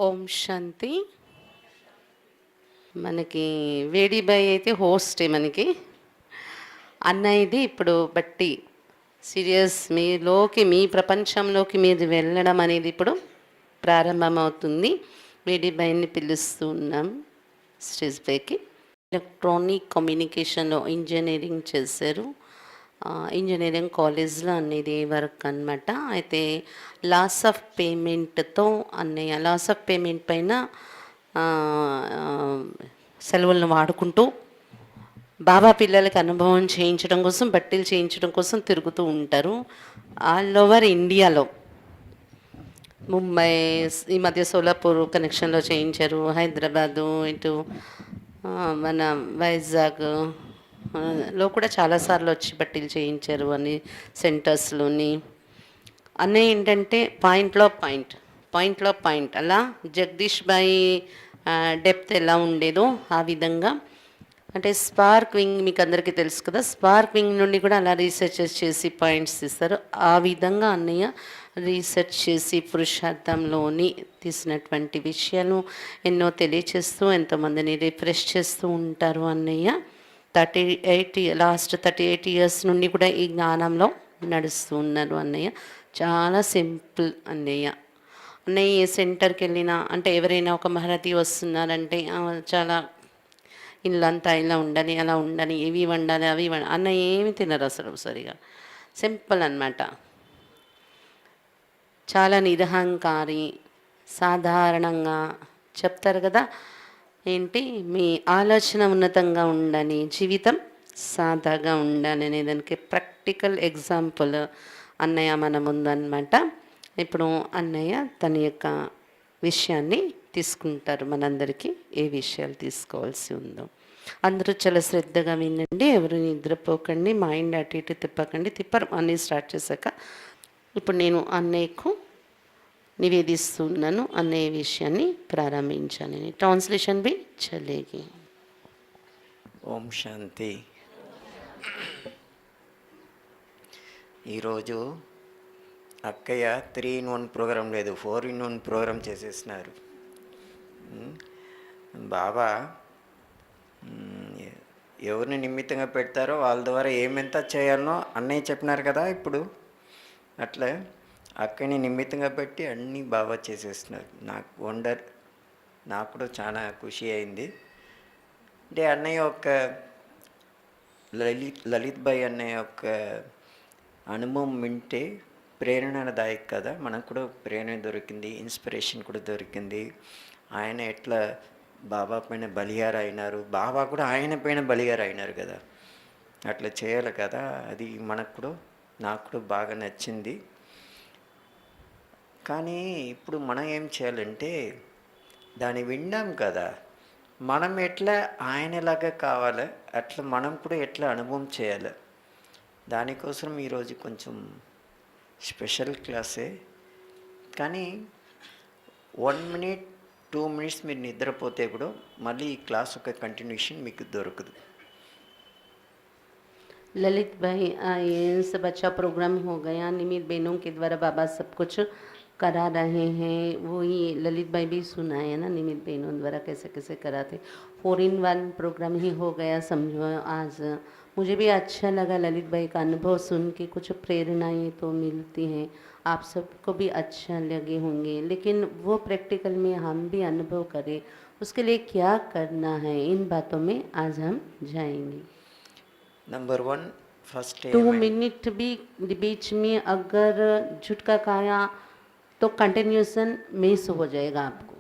ఓం శాంతి. మనకి వేడిబాయి అయితే హోస్టే మనకి. అన్నయ్యది ఇప్పుడు బట్టి సీరియస్ మీలోకి మీ ప్రపంచంలోకి మీరు వెళ్ళడం అనేది ఇప్పుడు ప్రారంభమవుతుంది. వేడిబాయిని పిలుస్తూ ఉన్నాం స్టేజ్ పైకి. ఎలక్ట్రానిక్ కమ్యూనికేషన్లో ఇంజనీరింగ్ చేశారు. ఇంజనీరింగ్ కాలేజ్లో అనేది వర్క్ అనమాట. అయితే లాస్ ఆఫ్ పేమెంట్తో అన్నయ్య లాస్ ఆఫ్ పేమెంట్ పైన సెలవులను వాడుకుంటూ బాబా పిల్లలకి అనుభవం చేయించడం కోసం, బట్టీలు చేయించడం కోసం తిరుగుతూ ఉంటారు ఆల్ ఓవర్ ఇండియాలో. ముంబై, ఈ మధ్య సోలాపూర్ కనెక్షన్లో చేయించారు, హైదరాబాదు, ఇటు మన వైజాగ్ లో కూడా చాలాసార్లు వచ్చి బట్టీలు చేయించారు అన్ని సెంటర్స్లోని. అన్నీ ఏంటంటే పాయింట్లో పాయింట్ అలా జగదీష్ బాయి డెప్త్ ఎలా ఉండేదో ఆ విధంగా. అంటే స్పార్క్ వింగ్ మీకు అందరికీ తెలుసు కదా, స్పార్క్ వింగ్ నుండి కూడా అలా రీసెర్చెస్ చేసి పాయింట్స్ తీస్తారు. ఆ విధంగా అన్నయ్య రీసెర్చ్ చేసి పురుషార్థంలోని తీసినటువంటి విషయాలు ఎన్నో తెలియచేస్తూ ఎంతోమందిని రిఫ్రెష్ చేస్తూ ఉంటారు అన్నయ్య. లాస్ట్ 38 ఇయర్స్ నుండి కూడా ఈ జ్ఞానంలో నడుస్తూ ఉన్నారు అన్నయ్య. చాలా సింపుల్ అన్నయ్య. అన్నయ్య ఏ సెంటర్కి వెళ్ళినా అంటే ఎవరైనా ఒక మహరతి వస్తున్నారంటే చాలా ఇల్లంతా ఇలా ఉండాలి, అలా ఉండాలి, ఇవి వండాలి, అవి వండాలి అన్న ఏమి తినరు అసలు సరిగా. సింపుల్ అన్నమాట. చాలా నిరహంకారి, సాధారణంగా చెప్తారు కదా ఏంటి, మీ ఆలోచన ఉన్నతంగా ఉండాలి, జీవితం సాదాగా ఉండాలి అనే దానికి ప్రాక్టికల్ ఎగ్జాంపుల్ అన్నయ్య మన ముందన్నమాట. ఇప్పుడు అన్నయ్య తన యొక్క విషయాన్ని తీసుకుంటారు, మనందరికీ ఏ విషయాలు తీసుకోవాల్సి ఉందో. అందరూ చాలా శ్రద్ధగా వినండి, ఎవరు నిద్రపోకండి, మైండ్ అటు ఇటు తిప్పరు అన్నీ స్టార్ట్ చేశాక. ఇప్పుడు నేను అన్నయ్యకు నివేదిస్తున్నాను అన్నయ్య విషయాన్ని ప్రారంభించాలని. ట్రాన్స్లేషన్ బి చలేగి. ఓం శాంతి. ఈరోజు అక్కయ్య 3-in-1 ప్రోగ్రాం లేదు, 4-in-1 ప్రోగ్రాం చేసేసినారు. బాబా ఎవరిని నిమిత్తంగా పెడతారో వాళ్ళ ద్వారా ఏమెంత చేయాలనో అన్నయ్య చెప్పినారు కదా. ఇప్పుడు అట్లా అక్కని నిమిత్తంగా పెట్టి అన్నీ బాబా చేసేస్తున్నారు. నాకు కూడా చాలా ఖుషి అయింది. అంటే అన్నయ్య యొక్క లలిత్ భాయ్ అన్నయ్య యొక్క అనుభవం వింటే ప్రేరణదాయక కదా. మనకు కూడా ప్రేరణ దొరికింది, ఇన్స్పిరేషన్ కూడా దొరికింది. ఆయన ఎట్లా బాబా పైన బలిహార అయినారు, బాబా కూడా ఆయన పైన బలిహార అయినారు కదా. అట్లా చేయాలి కదా, అది మనకు కూడా నాకు కూడా బాగా నచ్చింది. కానీ ఇప్పుడు మనం ఏం చేయాలంటే దాన్ని విన్నాం కదా, మనం ఎట్లా ఆయనలాగా కావాలి, అట్లా మనం కూడా ఎట్లా అనుభవం చేయాలి. దానికోసం ఈరోజు కొంచెం స్పెషల్ క్లాసే. కానీ 1 minute 2 minutes మీరు నిద్రపోతే కూడా మళ్ళీ ఈ క్లాస్ ఒక కంటిన్యూషన్ మీకు దొరకదు. ललित भाई, ये सब अच्छा प्रोग्राम हो गया, निमित बहनों के द्वारा बाबा सब कुछ करा रहे हैं. वही ललित भाई भी सुना है ना, निमित बहनों द्वारा कैसे कैसे कराते. 4-in-1 प्रोग्राम ही हो गया समझो आज. मुझे भी अच्छा लगा ललित भाई का अनुभव सुन के, कुछ प्रेरणाएँ तो मिलती हैं, आप सबको भी अच्छा लगे होंगे. लेकिन वो प्रैक्टिकल में हम भी अनुभव करें, उसके लिए क्या करना है, इन बातों में आज हम जाएंगे. नंबर 1 फर्स्ट 2 मिनट भी बीच में अगर झुटका खाया तो कंटिन्यूशन मिस हो जाएगा आपको.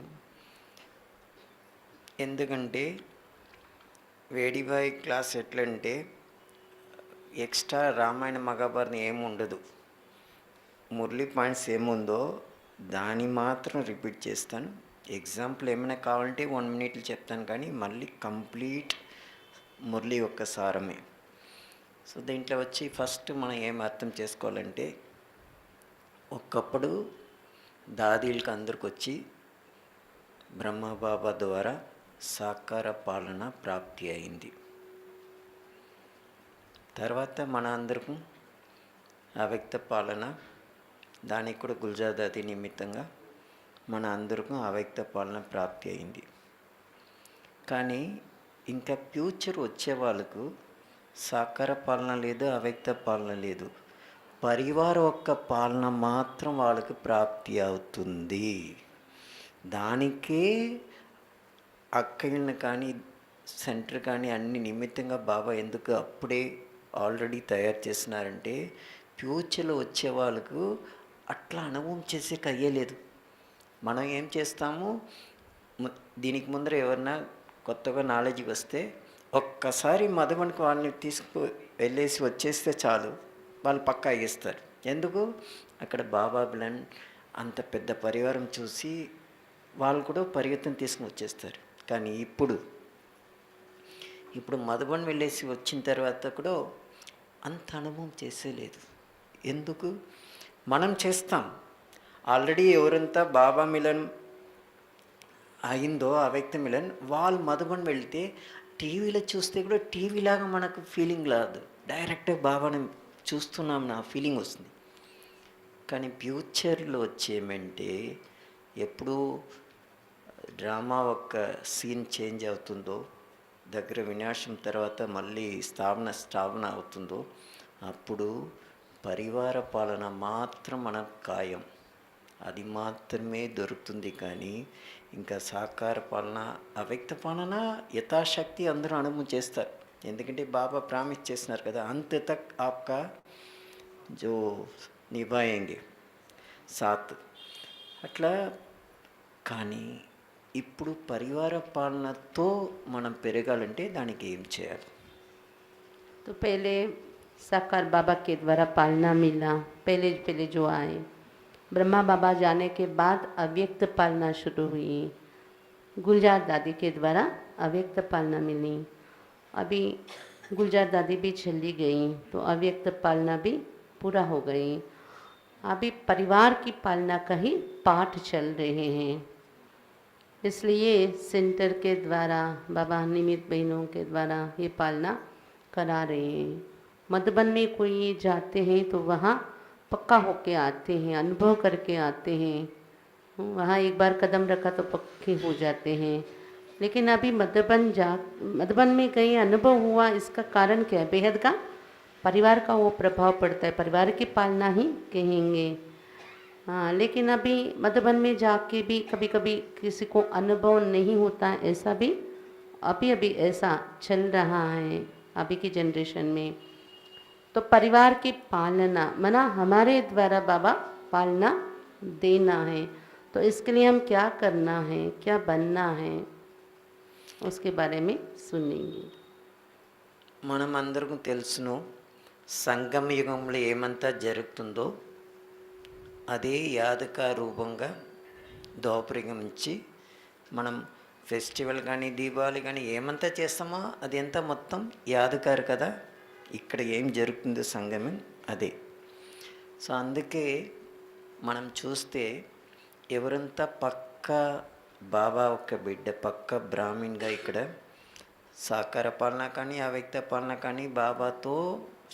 ఎందుకంటే వేడిబాయ్ క్లాస్ ఎట్లంటే ఎక్స్ట్రా రామాయణ మహాభారతం ఏముండదు. మురళీ పాయింట్స్ ఏముందో దాన్ని మాత్రం రిపీట్ చేస్తాను. ఎగ్జాంపుల్ ఏమైనా కావాలంటే 1 minute చెప్తాను, కానీ మళ్ళీ కంప్లీట్ మురళి యొక్క సారమే. సో దీంట్లో వచ్చి ఫస్ట్ మనం ఏం అర్థం చేసుకోవాలంటే, ఒకప్పుడు దాదీలకు అందరికి వచ్చి బ్రహ్మబాబా ద్వారా సాకార పాలన ప్రాప్తి అయింది. తర్వాత మన అందరికీ అవ్యక్త పాలన, దానికి కూడా గుల్జాదాది నిమిత్తంగా మన అందరికీ అవ్యక్త పాలన ప్రాప్తి అయింది. కానీ ఇంకా ఫ్యూచర్ వచ్చే వాళ్ళకు సాకార పాలన లేదు, అవ్యక్త పాలన లేదు. పరివార ఒక్క పాలన మాత్రం వాళ్ళకి ప్రాప్తి అవుతుంది. దానికే అక్కయ్యలను కానీ సెంటర్ కానీ అన్ని నిమిత్తంగా బాబా ఎందుకు అప్పుడే ఆల్రెడీ తయారు చేస్తున్నారంటే ఫ్యూచర్లో వచ్చే వాళ్ళకు అట్లా అనుభవం చేసే అయ్యలేదు. మనం ఏం చేస్తాము, దీనికి ముందర ఎవరన్నా కొత్తగా నాలెడ్జ్ వస్తే ఒక్కసారి మధుబనికి వాళ్ళని తీసుకు వెళ్ళేసి వచ్చేస్తే చాలు, వాళ్ళు పక్కా అయ్యేస్తారు. ఎందుకు, అక్కడ బాబా బిలన్ అంత పెద్ద పరివారం చూసి వాళ్ళు కూడా పరిగెత్తుని తీసుకుని వచ్చేస్తారు. కానీ ఇప్పుడు మధుబన్ వెళ్ళేసి వచ్చిన తర్వాత కూడా అంత అనుభవం చేసేలేదు. ఎందుకు, మనం చేస్తాం. ఆల్రెడీ ఎవరంతా బాబా మిలన్ అయిందో అవ్యక్త మిలన్, వాళ్ళు మధుబన్ వెళ్తే టీవీలో చూస్తే కూడా టీవీలాగా మనకు ఫీలింగ్ రాదు, డైరెక్ట్గా బాబాని చూస్తున్నాం నా ఫీలింగ్ వస్తుంది. కానీ ఫ్యూచర్లో వచ్చేమంటే ఎప్పుడు డ్రామా ఒక్క సీన్ చేంజ్ అవుతుందో, దగ్గర వినాశం తర్వాత మళ్ళీ స్థాపన అవుతుందో, అప్పుడు పరివార పాలన మాత్రం మనకు ఖాయం. అది మాత్రమే దొరుకుతుంది. కానీ ఇంకా సాకార పాలన అవ్యక్త పాలన యథాశక్తి అందరూ అనుభవం చేస్తారు. ఎందుకంటే బాబా ప్రామిస్ చేసినారు కదా, అంత తక్ ఆప్కా జో నిభాయేంగే సాత్. అట్లా. కానీ ఇప్పుడు పరివార పాలనతో మనం పెరగాలంటే దానికి ఏం చేయాలి? तो पहले साकार बाबा के द्वारा पालना मिला, पहले जो आए ब्रह्मा बाबा जाने के बाद अव्यक्त पालना शुरू हुई। गुलजार दादी के द्वारा अव्यक्त पालना मिली। अभी गुलजार दादी भी चली गई तो अव्यक्त पालना भी पूरा हो गई। अभी परिवार की पालना का ही पाठ चल रहे हैं। इसलिए सेंटर के द्वारा बाबा निमित बहनों के द्वारा ये पालना करा रहे हैं। मधुबन में कोई जाते हैं तो वहाँ पक्का होके आते हैं, अनुभव करके आते हैं। वहाँ एक बार कदम रखा तो पक्के हो जाते हैं। लेकिन अभी मधुबन में कहीं अनुभव हुआ, इसका कारण क्या है? बेहद का परिवार का वो प्रभाव पड़ता है, परिवार की पालना ही कहेंगे। हाँ, लेकिन अभी मधुबन में जाके भी कभी कभी किसी को अनुभव नहीं होता है, ऐसा भी अभी ऐसा चल रहा है अभी की जनरेशन में। तो परिवार की पालना मना हमारे द्वारा बाबा पालना देना है। तो इसके लिए हम क्या करना है, क्या बनना है, उसके बारे में सुनेंगे। మనం అందరికీ తెలుసును, సంగమ యుగంలో ఏమంతా జరుగుతుందో అదే యాదక రూపంగా దోపరిగం నుంచి మనం ఫెస్టివల్ కానీ దీపావళి కానీ ఏమంతా చేస్తామో అది ఎంత మొత్తం యాదకారు కదా. ఇక్కడ ఏం జరుగుతుందో సంగమం అదే. సో అందుకే మనం చూస్తే ఎవరంతా పక్క బాబా ఒక బిడ్డ, పక్క బ్రాహ్మణ్గా ఇక్కడ సాకార పాలన కానీ అవ్యక్త పాలన కానీ బాబాతో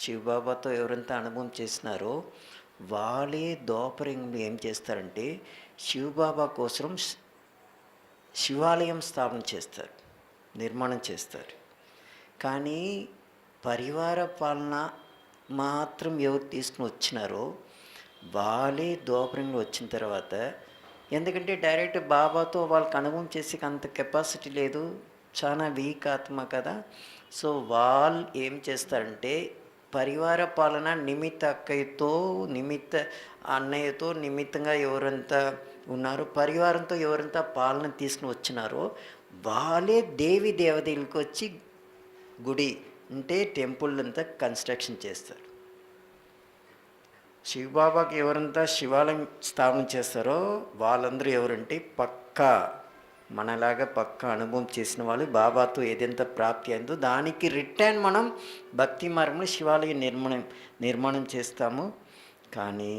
శివబాబాతో ఎవరంతా అనుభవం చేసినారో వాళ్ళే దోపరింగ్లు ఏం చేస్తారంటే శివబాబా కోసం శివాలయం స్థాపన చేస్తారు, నిర్మాణం చేస్తారు. కానీ పరివార పాలన మాత్రం ఎవరు తీసుకుని వచ్చినారో వాళ్ళే దోపరింగ్లు వచ్చిన తర్వాత, ఎందుకంటే డైరెక్ట్ బాబాతో వాళ్ళకి అనుభవం చేసే అంత కెపాసిటీ లేదు, చాలా వీక్ ఆత్మ కదా. సో వాళ్ళు ఏం చేస్తారంటే పరివార పాలన నిమిత్త అక్కయ్యతో, నిమిత్త అన్నయ్యతో, నిమిత్తంగా ఎవరంతా ఉన్నారో పరివారంతో ఎవరంతా పాలన తీసుకుని వచ్చినారో వాళ్ళే దేవి దేవతలకు వచ్చి గుడి అంటే టెంపుల్ అంతా కన్స్ట్రక్షన్ చేస్తారు. శివబాబాకి ఎవరంతా శివాలయం స్థాపన చేస్తారో వాళ్ళందరూ ఎవరంటే పక్కా మనలాగా పక్కా అనుభవం చేసిన వాళ్ళు, బాబాతో ఏదెంత ప్రాప్తి అయిందో దానికి రిటర్న్ మనం భక్తి మార్గంలో శివాలయం నిర్మాణం చేస్తాము. కానీ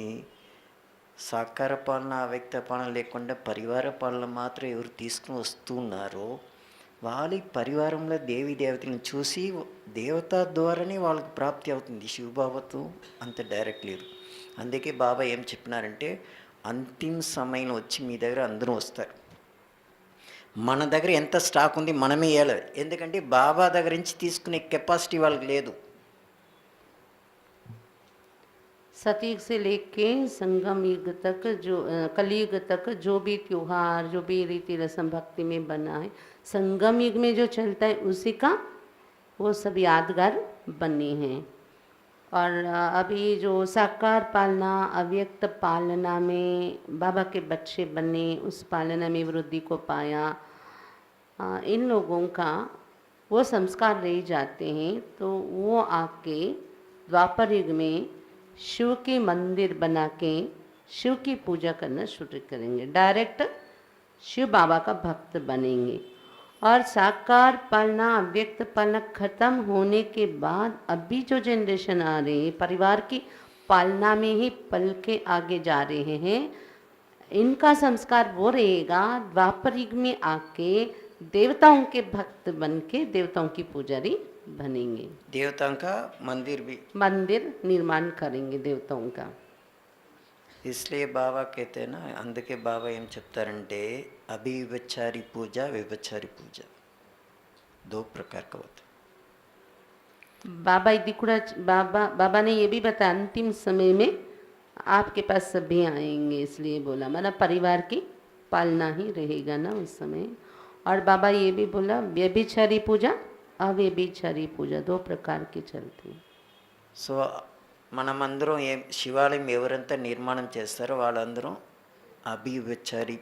సాకార పాలన అవ్యక్త పాలన లేకుండా పరివార పాలన మాత్రం ఎవరు తీసుకుని వస్తున్నారో వాళ్ళ పరివారంలో దేవి దేవతలను చూసి దేవత ద్వారానే వాళ్ళకి ప్రాప్తి అవుతుంది. శివబాబాతో అంత డైరెక్ట్ లేదు. అందుకే బాబా ఏం చెప్పినారంటే అంతిమ సమయంలో వచ్చి మీ దగ్గర అందరూ వస్తారు. మన దగ్గర ఎంత స్టాక్ ఉంది మనమే ఇవ్వాలి, ఎందుకంటే బాబా దగ్గర నుంచి తీసుకునే కెపాసిటీ వాళ్ళకి లేదు. सतयुग से लेके संगम युग तक जो कलयुग तक जो भी त्योहार जो भी रीति रस्म भक्ति में बना है, संगम युग में जो चलता है उसी का वो सब यादगार बने हैं। और अभी जो साकार पालना अव्यक्त पालना में बाबा के बच्चे बने, उस पालना में वृद्धि को पाया, इन लोगों का वो संस्कार रह जाते हैं, तो वो आके द्वापर युग में शिव के मंदिर बना के शिव की पूजा करना शुरू करेंगे, डायरेक्ट शिव बाबा का भक्त बनेंगे। और साकार पालना अव्यक्त पालना खत्म होने के बाद अभी जो जनरेशन आ रही है परिवार की पालना में ही पल के आगे जा रहे हैं, इनका संस्कार वो रहेगा द्वापर युग में आके देवताओं के भक्त बन के देवताओं की पुजारी बनेंगे, देवताओं का मंदिर भी, मंदिर निर्माण करेंगे देवताओं का। इसलिए बाबा कहते हैं ना, అందుకే బాబా ఏం చెప్తారంటే अभी विभचारी पूजा व्यभिचारी पूजा दो प्रकार का होता है। बाबा इदिकुड़ा बाबा ने ये भी बताया अंतिम समय में आपके पास सभी आएंगे, इसलिए बोला माना परिवार की पालना ही रहेगा ना उस समय। और बाबा ये भी बोला व्यभिचारी पूजा अव्यभिचारी पूजा दो प्रकार की चलती है। సో మనమందరం శివాలయం ఎవరంతా నిర్మాణం చేస్తారో వాళ్ళందరం అభివ్యచారి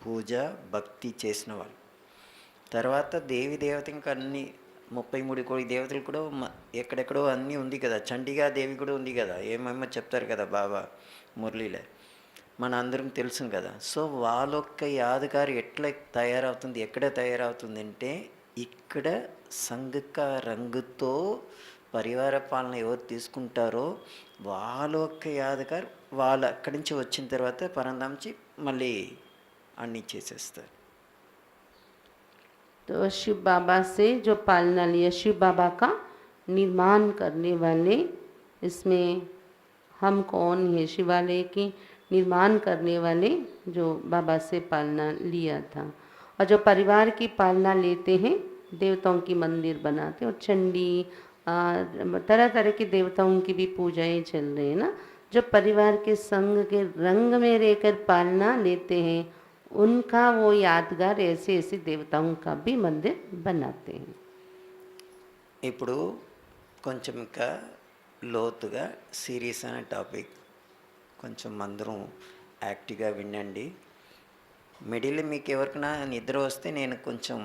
పూజ భక్తి చేసిన వాళ్ళు. తర్వాత దేవి దేవత ఇంకా అన్ని 33 కోటి దేవతలు కూడా ఎక్కడెక్కడో అన్నీ ఉంది కదా, చండిగా దేవి కూడా ఉంది కదా, ఏమేమో చెప్తారు కదా బాబా మురళీలో, మన అందరం తెలుసు కదా. సో వాళ్ళొక్క యాదగారు ఎట్లా తయారవుతుంది, ఎక్కడ తయారవుతుంది అంటే ఇక్కడ సంఘక రంగుతో పరివార పాలన ఎవరు తీసుకుంటారో వాళ్ళ యొక్క యాదగారు వాళ్ళు అక్కడి నుంచి వచ్చిన తర్వాత పరంధాంచి మళ్ళీ అన్నీ చేసేస్తారు. तो शिव बाबा से जो पालना लिया शिव बाबा का निर्माण करने वाले, इसमें हम कौन है, शिवालय की निर्माण करने वाले जो बाबा से पालना लिया था। और जो परिवार की पालना लेते हैं देवताओं की मंदिर बनाते, और चंडी तरह तरह के देवताओं की भी पूजाएं चल रही है ना, जो परिवार के संग के रंग में रहकर पालना लेते हैं उनका वो यादगार ऐसे ऐसे देवताओं का भी मंदिर बनाते हैं। ఇప్పుడు కొంచెం ఇంకా లోతుగా సీరియస్ అయిన టాపిక్, కొంచెం అందరం యాక్టివ్గా వినండి. మిడిల్ మీకు ఎవరికైనా నిద్ర వస్తే నేను కొంచెం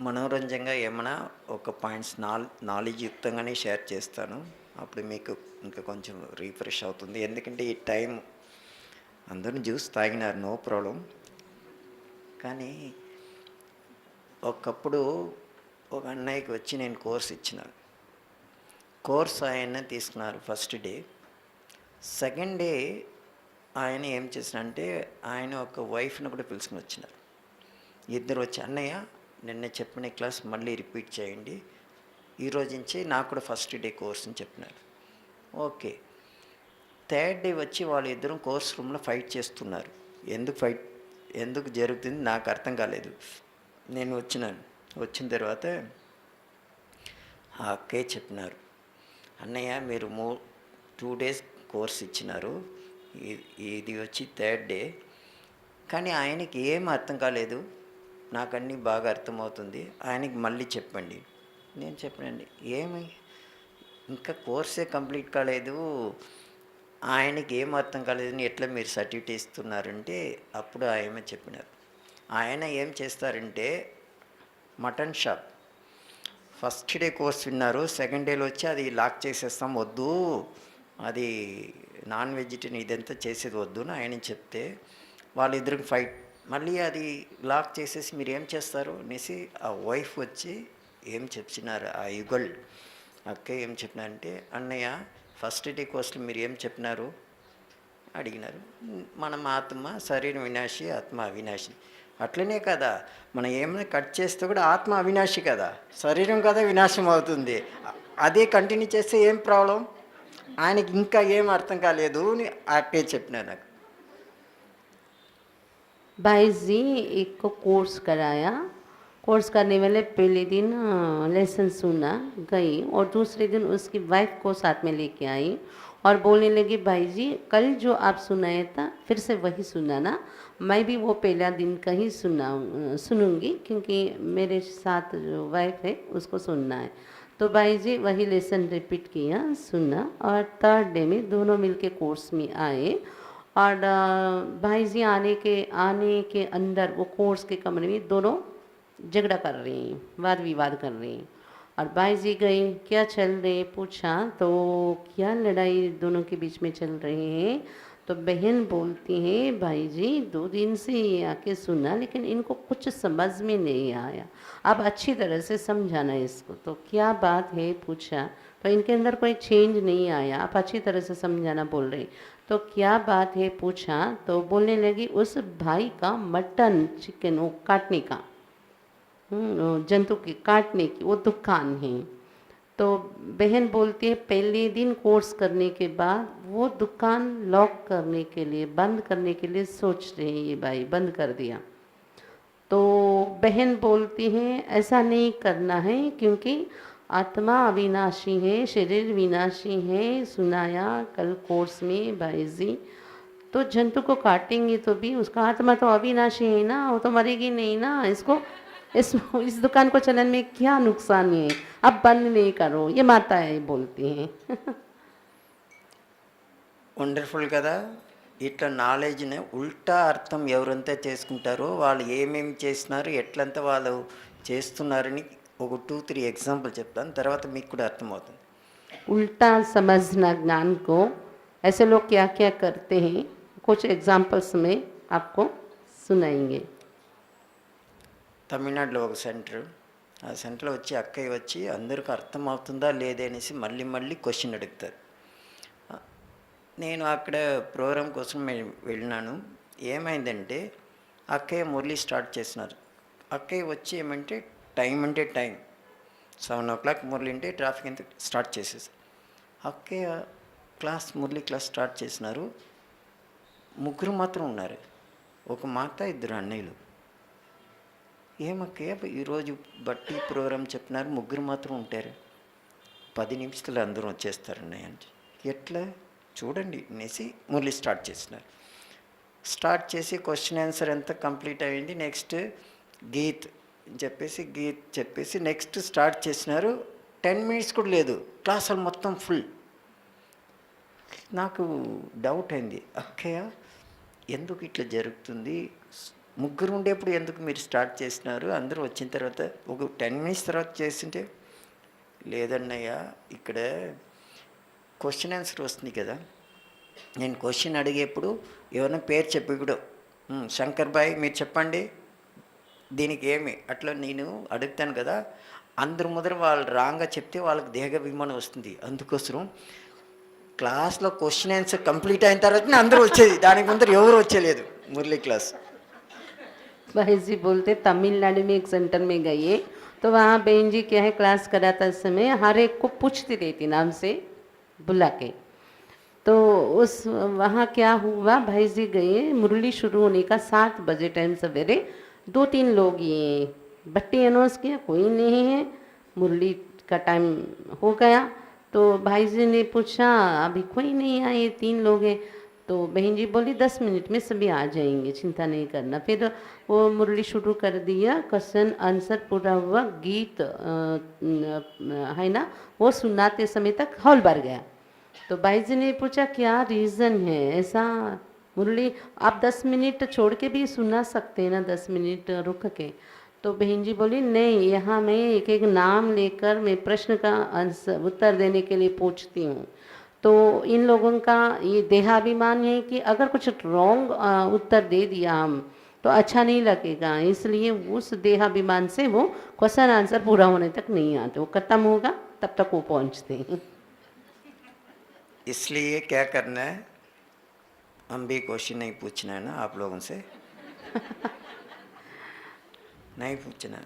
మనోరంజంగా ఏమైనా ఒక పాయింట్స్ నాలెడ్జ్ యుక్తంగానే షేర్ చేస్తాను, అప్పుడు మీకు ఇంకా కొంచెం రీఫ్రెష్ అవుతుంది. ఎందుకంటే ఈ టైం అందరూ జ్యూస్ తాగినారు, నో ప్రాబ్లం. కానీ ఒకప్పుడు ఒక అన్నయ్యకి వచ్చి నేను కోర్స్ ఇచ్చినాను. కోర్స్ ఆయన తీసుకున్నారు ఫస్ట్ డే. సెకండ్ డే ఆయన ఏం చేసినంటే ఆయన ఒక వైఫ్ని కూడా పిలుచుకుని వచ్చినారు. ఇద్దరు వచ్చి అన్నయ్య నిన్న చెప్పిన క్లాస్ మళ్ళీ రిపీట్ చేయండి, ఈరోజు నుంచి నాకు కూడా ఫస్ట్ డే కోర్స్ అని చెప్పినారు. ఓకే. థర్డ్ డే వచ్చి వాళ్ళిద్దరం కోర్స్ రూమ్లో ఫైట్ చేస్తున్నారు. ఎందుకు జరుగుతుంది నాకు అర్థం కాలేదు. నేను వచ్చిన తర్వాత ఆ అక్కే చెప్పినారు, అన్నయ్య మీరు 2 days కోర్స్ ఇచ్చినారు, ఇది వచ్చి థర్డ్ డే, కానీ ఆయనకి ఏం అర్థం కాలేదు, నాకు అన్నీ బాగా అర్థమవుతుంది, ఆయనకి మళ్ళీ చెప్పండి. నేను చెప్పానండి, ఏమి ఇంకా కోర్సే కంప్లీట్ కాలేదు, ఆయనకి ఏం అర్థం కాలేదని ఎట్లా మీరు సర్టిఫికేట్ ఇస్తున్నారంటే అప్పుడు ఆయన చెప్పినారు, ఆయన ఏం చేస్తారంటే mutton shop first day course విన్నారు, సెకండ్ డేలో వచ్చి అది లాక్ చేసేస్తాం, వద్దు అది నాన్ వెజిటేరియన్ ఇదంతా చేసేది వద్దు అని ఆయన చెప్తే వాళ్ళిద్దరికి ఫైట్, మళ్ళీ అది లాక్ చేసేసి మీరు ఏం చేస్తారు అనేసి ఆ వైఫ్ వచ్చి ఏం చెప్పినారు, ఆ యుగల్ అక్క ఏం చెప్పినారంటే, అన్నయ్య ఫస్ట్ డే కోర్సులో మీరు ఏం చెప్పినారు అడిగినారు, మనం ఆత్మ శరీరం వినాశి ఆత్మ అవినాశి. అట్లనే కదా మనం ఏమైనా కట్ చేస్తే కూడా ఆత్మ అవినాశి కదా, శరీరం కదా వినాశం అవుతుంది, అదే కంటిన్యూ చేస్తే ఏం ప్రాబ్లం, ఆయనకి ఇంకా ఏం అర్థం కాలేదు అని అక్కే చెప్పినారు నాకు. भाई जी एक को कोर्स कराया। कोर्स करने वाले पहले दिन लेसन सुना, गई और दूसरे दिन उसकी वाइफ को साथ में लेके आई और बोलने लगी भाई जी कल जो आप सुनाया था फिर से वही सुनाना, मैं भी वो पहला दिन का ही सुनूंगी क्योंकि मेरे साथ जो वाइफ है उसको सुनना है। तो भाई जी वही लेसन रिपीट किया, सुना और थर्ड डे में दोनों मिलके कोर्स में आए और भाई जी आने के अंदर वो कोर्स के कमरे में दोनों झगड़ा कर रही हैं, वाद विवाद कर रही हैं। और भाई जी गए, क्या चल रहे पूछा तो क्या लड़ाई दोनों के बीच में चल रही है। तो बहन बोलती है भाई जी 2 दिन से ये आके सुना लेकिन इनको कुछ समझ में नहीं आया, आप अच्छी तरह से समझाना इसको। तो क्या बात है पूछा तो इनके अंदर कोई चेंज नहीं आया, आप अच्छी तरह से समझाना बोल रहे। तो क्या बात है पूछा तो बोलने लगी उस भाई का मटन चिकन वो काटने का, जंतु की काटने की वो दुकान है। तो बहन बोलती है पहले दिन कोर्स करने के बाद वो दुकान लॉक करने के लिए बंद करने के लिए सोच रहे हैं, ये भाई बंद कर दिया। तो बहन बोलती हैं ऐसा नहीं करना है क्योंकि आत्मा अविनाशी है, शरीर विनाशी है, सुनाया कल कोर्स में भाई जी। तो जंतु को काटेंगे तो भी उसका आत्मा तो अविनाशी है ना, वो तो मरेगी नहीं ना, इस दुकान को चलन में क्या नुकसान है, अब बंद नहीं करो, ये माताएं बोलती हैं। వండర్ఫుల్ కదా. ఇట్లా నాలెడ్జ్ని ఉల్టా అర్థం ఎవరంతా చేసుకుంటారో వాళ్ళు ఏమేమి చేస్తున్నారు ఎట్లంతా వాళ్ళు చేస్తున్నారని ఒక 2-3 ఎగ్జాంపుల్ చెప్తాను, తర్వాత మీకు కూడా అర్థమవుతుంది. उल्टा समझना ज्ञान को, ऐसे लोग क्या क्या करते हैं कुछ एग्जाम्पल्स में आपको सुनाएंगे। తమిళనాడులో ఒక సెంటర్, ఆ సెంటర్లో వచ్చి అక్కయ్య వచ్చి అందరికీ అర్థమవుతుందా లేదే అనేసి మళ్ళీ మళ్ళీ క్వశ్చన్ అడుగుతారు. నేను అక్కడ ప్రోగ్రాం కోసం వెళ్ళినాను. ఏమైందంటే అక్కయ్య మురళి స్టార్ట్ చేసినారు. అక్కయ్య వచ్చి ఏమంటే టైం అంటే టైం 7 o'clock మురళి అంటే ట్రాఫిక్ ఎంత స్టార్ట్ చేసేసారు. అక్కయ్య మురళి క్లాస్ స్టార్ట్ చేసినారు. ముగ్గురు మాత్రం ఉన్నారు, ఒక మాత 2 అన్నయ్యలు. ఏమక్కయ్య ఈరోజు బట్టి ప్రోగ్రాం చెప్పినారు, ముగ్గురు మాత్రం ఉంటారు, 10 నిమిషాలు అందరూ వచ్చేస్తారు అన్నయ్య అంటే. ఎట్లా చూడండి అనేసి మురళి స్టార్ట్ చేసినారు. స్టార్ట్ చేసి క్వశ్చన్ ఆన్సర్ అంతా కంప్లీట్ అయింది. నెక్స్ట్ గీత్ చెప్పేసి నెక్స్ట్ స్టార్ట్ చేసినారు. 10 minutes కూడా లేదు, క్లాసులు మొత్తం ఫుల్. నాకు డౌట్ అయింది, అక్కయ్య ఎందుకు ఇట్లా జరుగుతుంది, ముగ్గురు ఉండేప్పుడు ఎందుకు మీరు స్టార్ట్ చేసినారు, అందరూ వచ్చిన తర్వాత ఒక 10 minutes తర్వాత చేస్తుంటే. లేదన్నయ్య ఇక్కడ క్వశ్చన్ ఆన్సర్ వస్తుంది కదా, నేను క్వశ్చన్ అడిగేప్పుడు ఏమైనా పేరు చెప్పి కూడా శంకర్ భాయ్ మీరు చెప్పండి దీనికి ఏమి అట్లా నేను అడుగుతాను కదా, అందరు ముందర వాళ్ళు రాంగ్గా చెప్తే వాళ్ళకి దేహాభిమానం వస్తుంది. అందుకోసం క్లాస్లో క్వశ్చన్ ఆన్సర్ కంప్లీట్ అయిన తర్వాతనే అందరూ వచ్చేది, దానికి ముందర ఎవరు వచ్చేలేదు మురళీ క్లాస్. भाई जी बोलते तमिलनाडु में एक सेंटर में गए तो वहाँ बहन जी क्या है क्लास कराता समय हर एक को पूछती रहती नाम से बुला के। तो उस वहाँ क्या हुआ, भाई जी गए, मुरली शुरू होने का 7 बजे टाइम सवेरे 2-3 लोग ये बट्टी अनाउंस किया, कोई नहीं है, मुरली का टाइम हो गया। तो भाई जी ने पूछा अभी कोई नहीं आए, 3 लोग हैं। तो बहन जी बोली 10 मिनट में सभी आ जाएंगे, चिंता नहीं करना। फिर वो मुरली शुरू कर दिया, क्वेश्चन आंसर पूरा हुआ, गीत है ना वो सुनाते समय तक हॉल भर गया। तो भाई जी ने पूछा क्या रीज़न है ऐसा, मुरली आप 10 मिनट छोड़ के भी सुना सकते हैं ना, 10 मिनट रुक के। तो बहन जी बोली नहीं, यहाँ मैं एक एक नाम लेकर मैं प्रश्न का आंसर उत्तर देने के लिए पूछती हूँ। तो इन लोगों का ये देहाभिमान है कि अगर कुछ रॉन्ग उत्तर दे दिया हम तो अच्छा नहीं लगेगा, इसलिए उस देहाभिमान से वो क्वेश्चन आंसर पूरा होने तक नहीं आते, वो ख़त्म होगा तब तक वो पहुँचते हैं। इसलिए क्या करना है, हम भी क्वेश्चन नहीं पूछना है ना आप लोगों से. नहीं पूछना.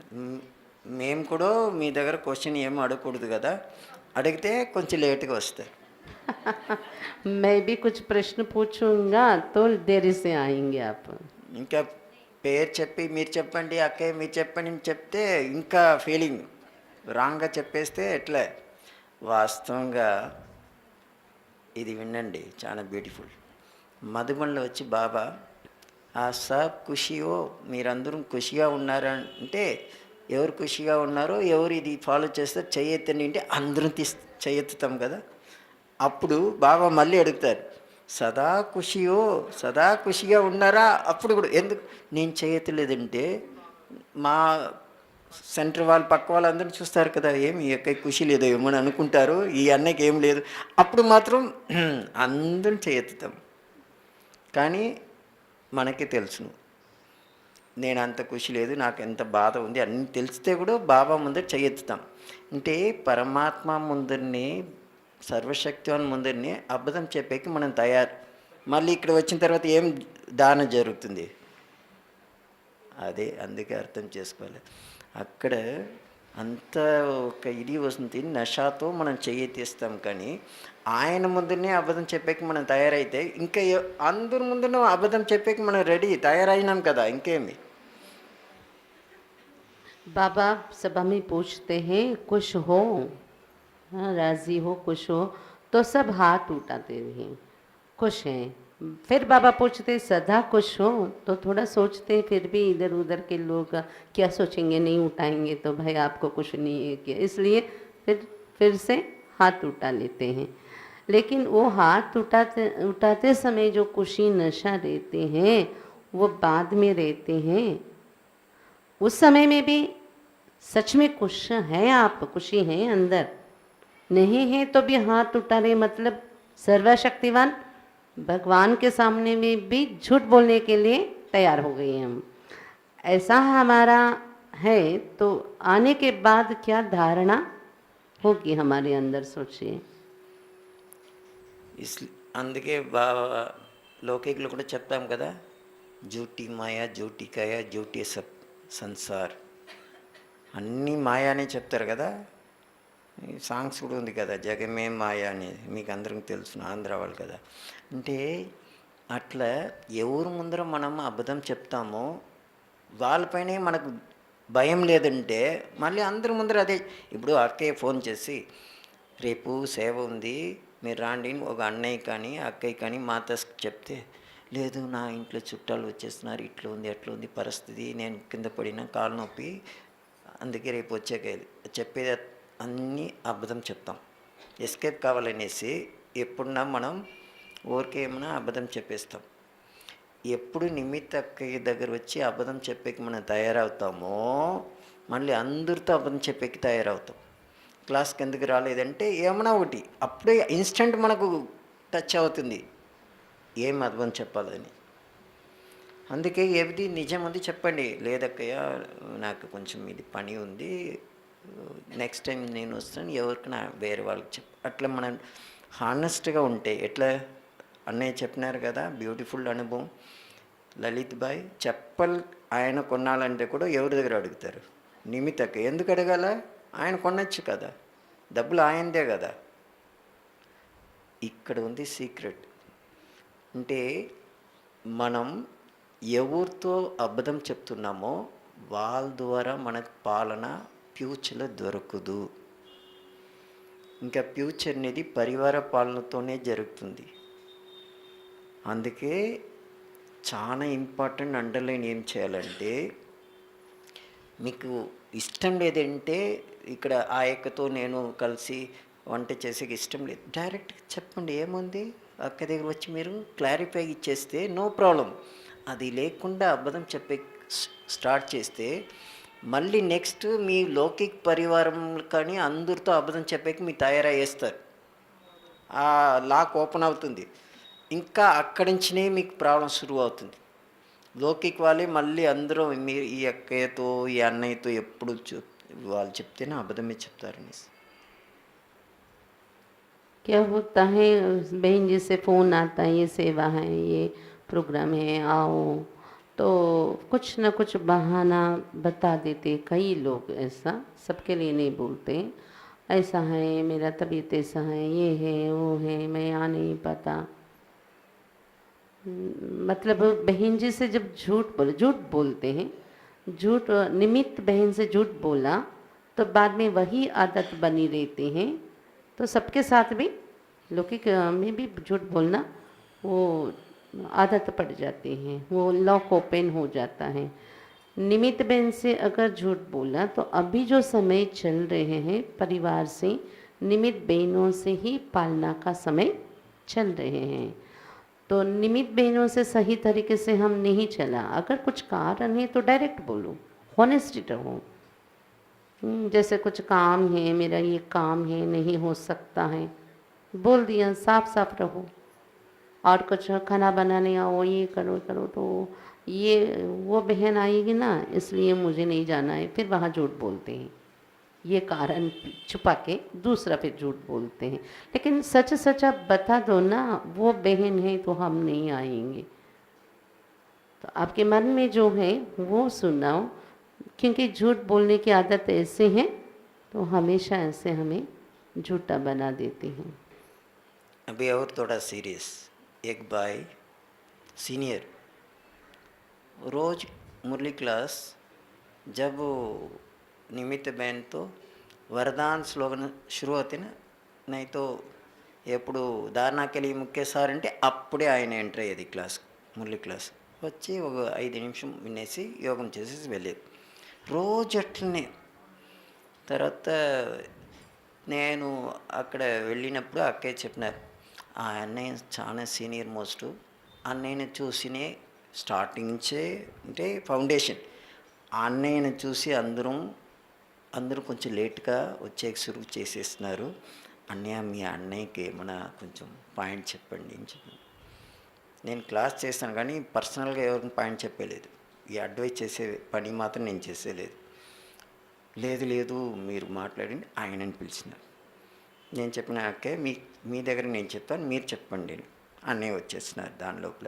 మేము కూడా మీ దగ్గర క్వశ్చన్ ఏం అడగకూడదు కదా, అడిగితే కొంచెం లేట్గా వస్తాయి. मैं भी कुछ प्रश्न पूछूंगा तो देरी से आएंगे आप. ఇంకా పేరు చెప్పి మీరు చెప్పండి అక్కయ్య మీరు చెప్పండి అని చెప్తే ఇంకా ఫీలింగ్ రాంగ్గా చెప్పేస్తే ఎట్లా వాస్తవంగా ఇది వినండి చాలా బ్యూటిఫుల్. మధుబన్లో వచ్చి బాబా ఆ సబ్ ఖుషియో మీరందరూ ఖుషిగా ఉన్నారా అంటే ఎవరు ఖుషిగా ఉన్నారో ఎవరు ఇది ఫాలో చేస్తారో చెయ్యెత్తండి అంటే అందరం చెయ్యెత్తుతాం కదా. అప్పుడు బాబా మళ్ళీ అడుగుతారు సదా ఖుషియో సదా ఖుషిగా ఉన్నారా. అప్పుడు కూడా ఎందుకు నేను చేయట్లేదంటే మా సెంటర్ వాళ్ళు పక్క వాళ్ళందరూ చూస్తారు కదా ఏమి ఈ అక్కకి ఖుషి లేదో ఏమో అని అనుకుంటారు, ఈ అన్నకి ఏం లేదు. అప్పుడు మాత్రం అందరం చేయెత్తుతాం. కానీ మనకి తెలుసును నేను అంత ఖుషి లేదు, నాకు ఎంత బాధ ఉంది అన్నీ తెలిస్తే కూడా బాబా ముందర చేయెత్తుతాం. అంటే పరమాత్మ ముందరిని సర్వశక్తివాన్ ముందరిని అబద్ధం చెప్పేకి మనం తయారు. మళ్ళీ ఇక్కడ వచ్చిన తర్వాత ఏం దానం జరుగుతుంది అదే. అందుకే అర్థం చేసుకోవాలి. అక్కడ అంత ఒక ఇది వస్తుంది నషాతో మనం చెయ్యెత్తిస్తాం. కానీ ఆయన ముందునే అబద్ధం చెప్పేకి మనం తయారైతే ఇంకా అందరి ముందున అబద్ధం చెప్పేకి మనం రెడీ తయారైనాం కదా ఇంకేమి. बाबा सब हमें पूछते हैं खुश हो, हाँ राजी हो, खुश हो, तो सब हाथ उठाते हैं खुश हैं. फिर बाबा पूछते सदा खुश हो, तो थोड़ा सोचते फिर भी इधर उधर के लोग क्या सोचेंगे, नहीं उठाएंगे तो भाई आपको कुछ नहीं है क्या, इसलिए फिर से हाथ उठा लेते हैं. लेकिन वो हाथ उठाते समय जो खुशी नशा रहते हैं वो बाद में रहते हैं. उस समय में भी सच में खुश हैं आप, खुशी हैं अंदर, नहीं है तो भी हाथ उठा रहे, मतलब सर्वशक्तिवान भगवान के सामने में भी झूठ बोलने के लिए तैयार हो गए हम. ऐसा हमारा है तो आने के बाद क्या धारणा होगी हमारे अंदर, सोचिए. అందుకే బాబా లౌకికులు కూడా చెప్తాం కదా జూటి మాయా జూటి కాయ జూటి సంసార్ అన్నీ మాయా అని చెప్తారు కదా. సాంగ్స్ కూడా ఉంది కదా జగమే మాయా అని, మీకు అందరికి తెలుసు ఆంధ్ర వాళ్ళు కదా. అంటే అట్లా ఎవరు ముందర మనం అబద్ధం చెప్తామో వాళ్ళపైనే మనకు భయం లేదంటే మళ్ళీ అందరి ముందర అదే. ఇప్పుడు అక్కయ్య ఫోన్ చేసి రేపు సేవ ఉంది మీరు రాండి ఒక అన్నయ్య కానీ అక్కయ్య కానీ మాతో చెప్తే, లేదు నా ఇంట్లో చుట్టాలు వచ్చేస్తున్నారు, ఇట్లా ఉంది అట్లా ఉంది పరిస్థితి, నేను కింద పడిన కాలు నొప్పి, అందుకే రేపు వచ్చాక చెప్పేది అన్నీ అబద్ధం చెప్తాం. ఎస్కేప్ కావాలనేసి ఎప్పుడున్నా మనం ఊరికే ఏమైనా అబద్ధం చెప్పేస్తాం. ఎప్పుడు నిమిత్త అక్కయ్య దగ్గర వచ్చి అబద్ధం చెప్పేకి మనం తయారవుతామో మళ్ళీ అందరితో అబద్ధం చెప్పేకి తయారవుతాం. క్లాస్కి ఎందుకు రాలేదంటే ఏమన్నా ఒకటి అప్పుడే ఇన్స్టెంట్ మనకు టచ్ అవుతుంది ఏం అబద్ధం చెప్పాలని. అందుకే ఏది నిజం ఉంది చెప్పండి, లేదక్కయ్య నాకు కొంచెం ఇది పని ఉంది నెక్స్ట్ టైం నేను వస్తాను, ఎవరికి నా వేరే వాళ్ళకి అట్లా మనం హానెస్ట్గా ఉంటే ఎట్లా అన్నయ్య చెప్పినారు కదా బ్యూటిఫుల్ అనుభవం. లలిత్ బాయ్ చెప్పల్ ఆయన కొనాలంటే కూడా ఎవరి దగ్గర అడుగుతారు, నిమితక్క ఎందుకు అడగాల, ఆయన కొనచ్చు కదా, డబ్బులు ఆయనదే కదా. ఇక్కడ ఉంది సీక్రెట్. అంటే మనం ఎవరితో అబద్ధం చెప్తున్నామో వాళ్ళ ద్వారా మనకు పాలన ఫ్యూచర్లో దొరకదు. ఇంకా ఫ్యూచర్ అనేది పరివార పాలనతోనే జరుగుతుంది. అందుకే చాలా ఇంపార్టెంట్ అండర్లైన్ ఏం చేయాలంటే, మీకు ఇష్టం లేదంటే ఇక్కడ ఆ అక్కతో నేను కలిసి వంట చేసే ఇష్టం లేదు డైరెక్ట్గా చెప్పండి, ఏముంది అక్క దగ్గర వచ్చి మీరు క్లారిఫై ఇచ్చేస్తే నో ప్రాబ్లం. అది లేకుండా అబద్ధం చెప్పే స్టార్ట్ చేస్తే మళ్ళీ నెక్స్ట్ మీ లౌకిక పరివారం కానీ అందరితో అబద్ధం చెప్పేకి మీరు తయారయ్యేస్తారు. ఆ లాక్ ఓపెన్ అవుతుంది, ఇంకా అక్కడి నుంచినే మీకు ప్రాబ్లం షురు అవుతుంది. లౌకిక వాళ్ళే మళ్ళీ అందరూ మీరు ఈ అక్కయ్యతో ఈ అన్నయ్యతో ఎప్పుడు వాళ్ళు చెప్తేనే అబద్ధమే చెప్తారని. क्या होता है बहन जी से फ़ोन आता है, ये सेवा है, ये प्रोग्राम है, आओ, तो कुछ ना कुछ बहाना बता देते कई लोग. ऐसा सबके लिए नहीं बोलते, ऐसा है मेरा तबीयत ऐसा है, ये है वो है, मैं आ नहीं पाता. मतलब बहन जी से जब झूठ बोलते हैं, निमित्त बहन से झूठ बोला तो बाद में वही आदत बनी रहती है। तो सबके साथ भी लौकिक में भी झूठ बोलना वो आदत पड़ जाती है, वो लॉक ओपन हो जाता है। निमित्त बहन से अगर झूठ बोला तो अभी जो समय चल रहे हैं परिवार से निमित्त बहनों से ही पालना का समय चल रहे हैं। तो निमित्त बहनों से सही तरीके से हम नहीं चला, अगर कुछ कारण है तो डायरेक्ट बोलो, हॉनेस्टी रहो। जैसे कुछ काम है, मेरा ये काम है, नहीं हो सकता है, बोल दिया, साफ साफ रहो। और कुछ खाना बनाने आओ, ये करो करो, तो ये वो बहन आएगी ना इसलिए मुझे नहीं जाना है, फिर वहाँ झूठ बोलते हैं, ये कारण छुपा के दूसरा फिर झूठ बोलते हैं। लेकिन सच सच आप बता दो ना, वो बहन है तो हम नहीं आएंगे। तो आपके मन में जो है वो सुनाओ, क्योंकि झूठ बोलने की आदत ऐसे है तो हमेशा ऐसे हमें झूठा बना देती हैं। अभी और थोड़ा सीरियस। एक भाई सीनियर रोज मुरली क्लास, जब वो निमित्त बहन तो वरदान स्लोगन शुरू होते ना, नहीं तो ఎప్పుడు దారుణాకెళ్ళి ముక్కేసారంటే అప్పుడే ఆయన ఎంటర్ అయ్యేది క్లాస్, మురళి క్లాస్ వచ్చి ఒక 5 నిమిషం వినేసి యోగం చేసేసి వెళ్ళేది రోజు అట్లనే. తర్వాత నేను అక్కడ వెళ్ళినప్పుడు అక్కయ్య చెప్పినారు, ఆ అన్నయ్య చాలా సీనియర్ మోస్ట్, అన్నయ్యని చూసినే స్టార్టింగ్ నుంచే అంటే ఫౌండేషన్, ఆ అన్నయ్యని చూసి అందరూ కొంచెం లేట్గా వచ్చే సురువు చేసేస్తున్నారు. అన్నయ్య మీ అన్నయ్యకి ఏమైనా కొంచెం పాయింట్ చెప్పండి అని చెప్పాను. నేను క్లాస్ చేస్తాను కానీ పర్సనల్గా ఎవరిని పాయింట్ చెప్పలేదు, ఈ అడ్వైస్ చేసే పని మాత్రం నేను చేసేలేదు. లేదు లేదు మీరు మాట్లాడండి, ఆయనని పిలిచినారు. నేను చెప్పిన అక్కే మీ దగ్గర నేను చెప్తాను, మీరు చెప్పండి. అన్నయ్య వచ్చేస్తున్నారు దాని లోపల.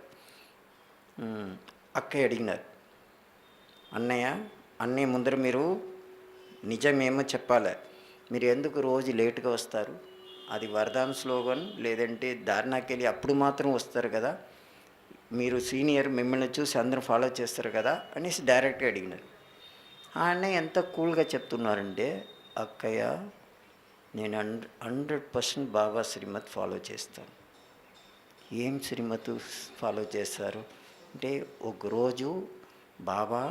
అక్కయ్య అడిగినారు, అన్నయ్య ముందర మీరు నిజమేమో చెప్పాలి, మీరు ఎందుకు రోజు లేటుగా వస్తారు, అది వరదాన్ స్లోగన్ లేదంటే దారుణాకెళ్ళి అప్పుడు మాత్రం వస్తారు కదా, మీరు సీనియర్ మిమ్మల్ని చూసి అందరూ ఫాలో చేస్తారు కదా అనేసి డైరెక్ట్గా అడిగినారు. ఆ అన్నయ్య ఎంత కూల్గా చెప్తున్నారంటే, అక్కయ్య నేను 100% బాబా శ్రీమత్ ఫాలో చేస్తాను. ఏం శ్రీమత్ ఫాలో చేస్తారు అంటే, ఒకరోజు బాబా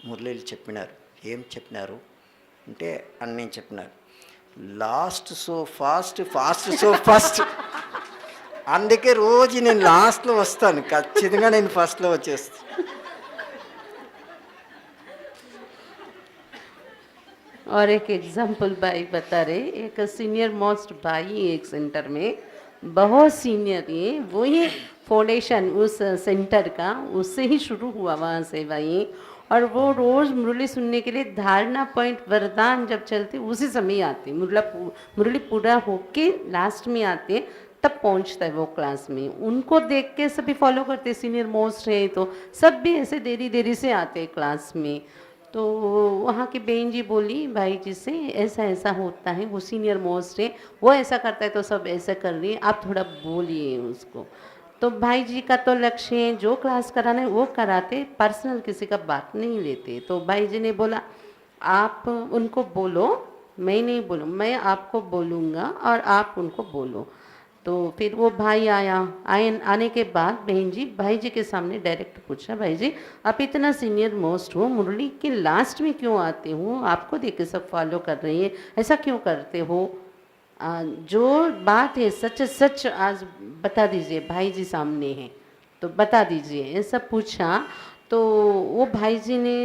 మురళీలు చెప్పినారు. ఏం చెప్పినారు అంటే అన్నయ్య చెప్పినారు, last so fast, fast so fast. అందుకే రోజు నేను లాస్ట్లో వస్తాను, ఖచ్చితంగా నేను ఫస్ట్లో వచ్చేస్తాను. और एक एग्जाम्पल भाई बता रहे, एक सीनियर मोस्ट भाई एक सेंटर में, बहुत सीनियर है, वही फाउंडेशन उस सेंटर का उससे ही शुरू हुआ वहाँ से भाई। और वो रोज़ मुरली सुनने के लिए धारणा पॉइंट वरदान जब चलते उसी समय आते, मुरली पूरा होके लास्ट में आते, तब पहुंचता है वो क्लास में। उनको देख के सभी फॉलो करते, सीनियर मोस्ट है तो सब भी ऐसे देरी देरी से आते क्लास में। तो वहाँ की बहन जी बोली भाई जी से, ऐसा ऐसा होता है, वो सीनियर मोस्ट है, वो ऐसा करता है तो सब ऐसा कर रही है, आप थोड़ा बोलिए उसको। तो भाई जी का तो लक्ष्य है जो क्लास कराना है वो कराते, पर्सनल किसी का बात नहीं लेते। तो भाई जी ने बोला आप उनको बोलो, मैं नहीं बोलूँ, मैं आपको बोलूँगा और आप उनको बोलो। तो फिर वो भाई आने के बाद बहन जी भाई जी के सामने डायरेक्ट पूछा, भाई जी आप इतना सीनियर मोस्ट हो, मुरली के लास्ट में क्यों आते हो, आपको देख के सब फॉलो कर रहे हैं, ऐसा क्यों करते हो, जो बात है सच सच आज बता दीजिए, भाई जी सामने हैं तो बता दीजिए, ऐसा पूछा। तो वो भाई जी ने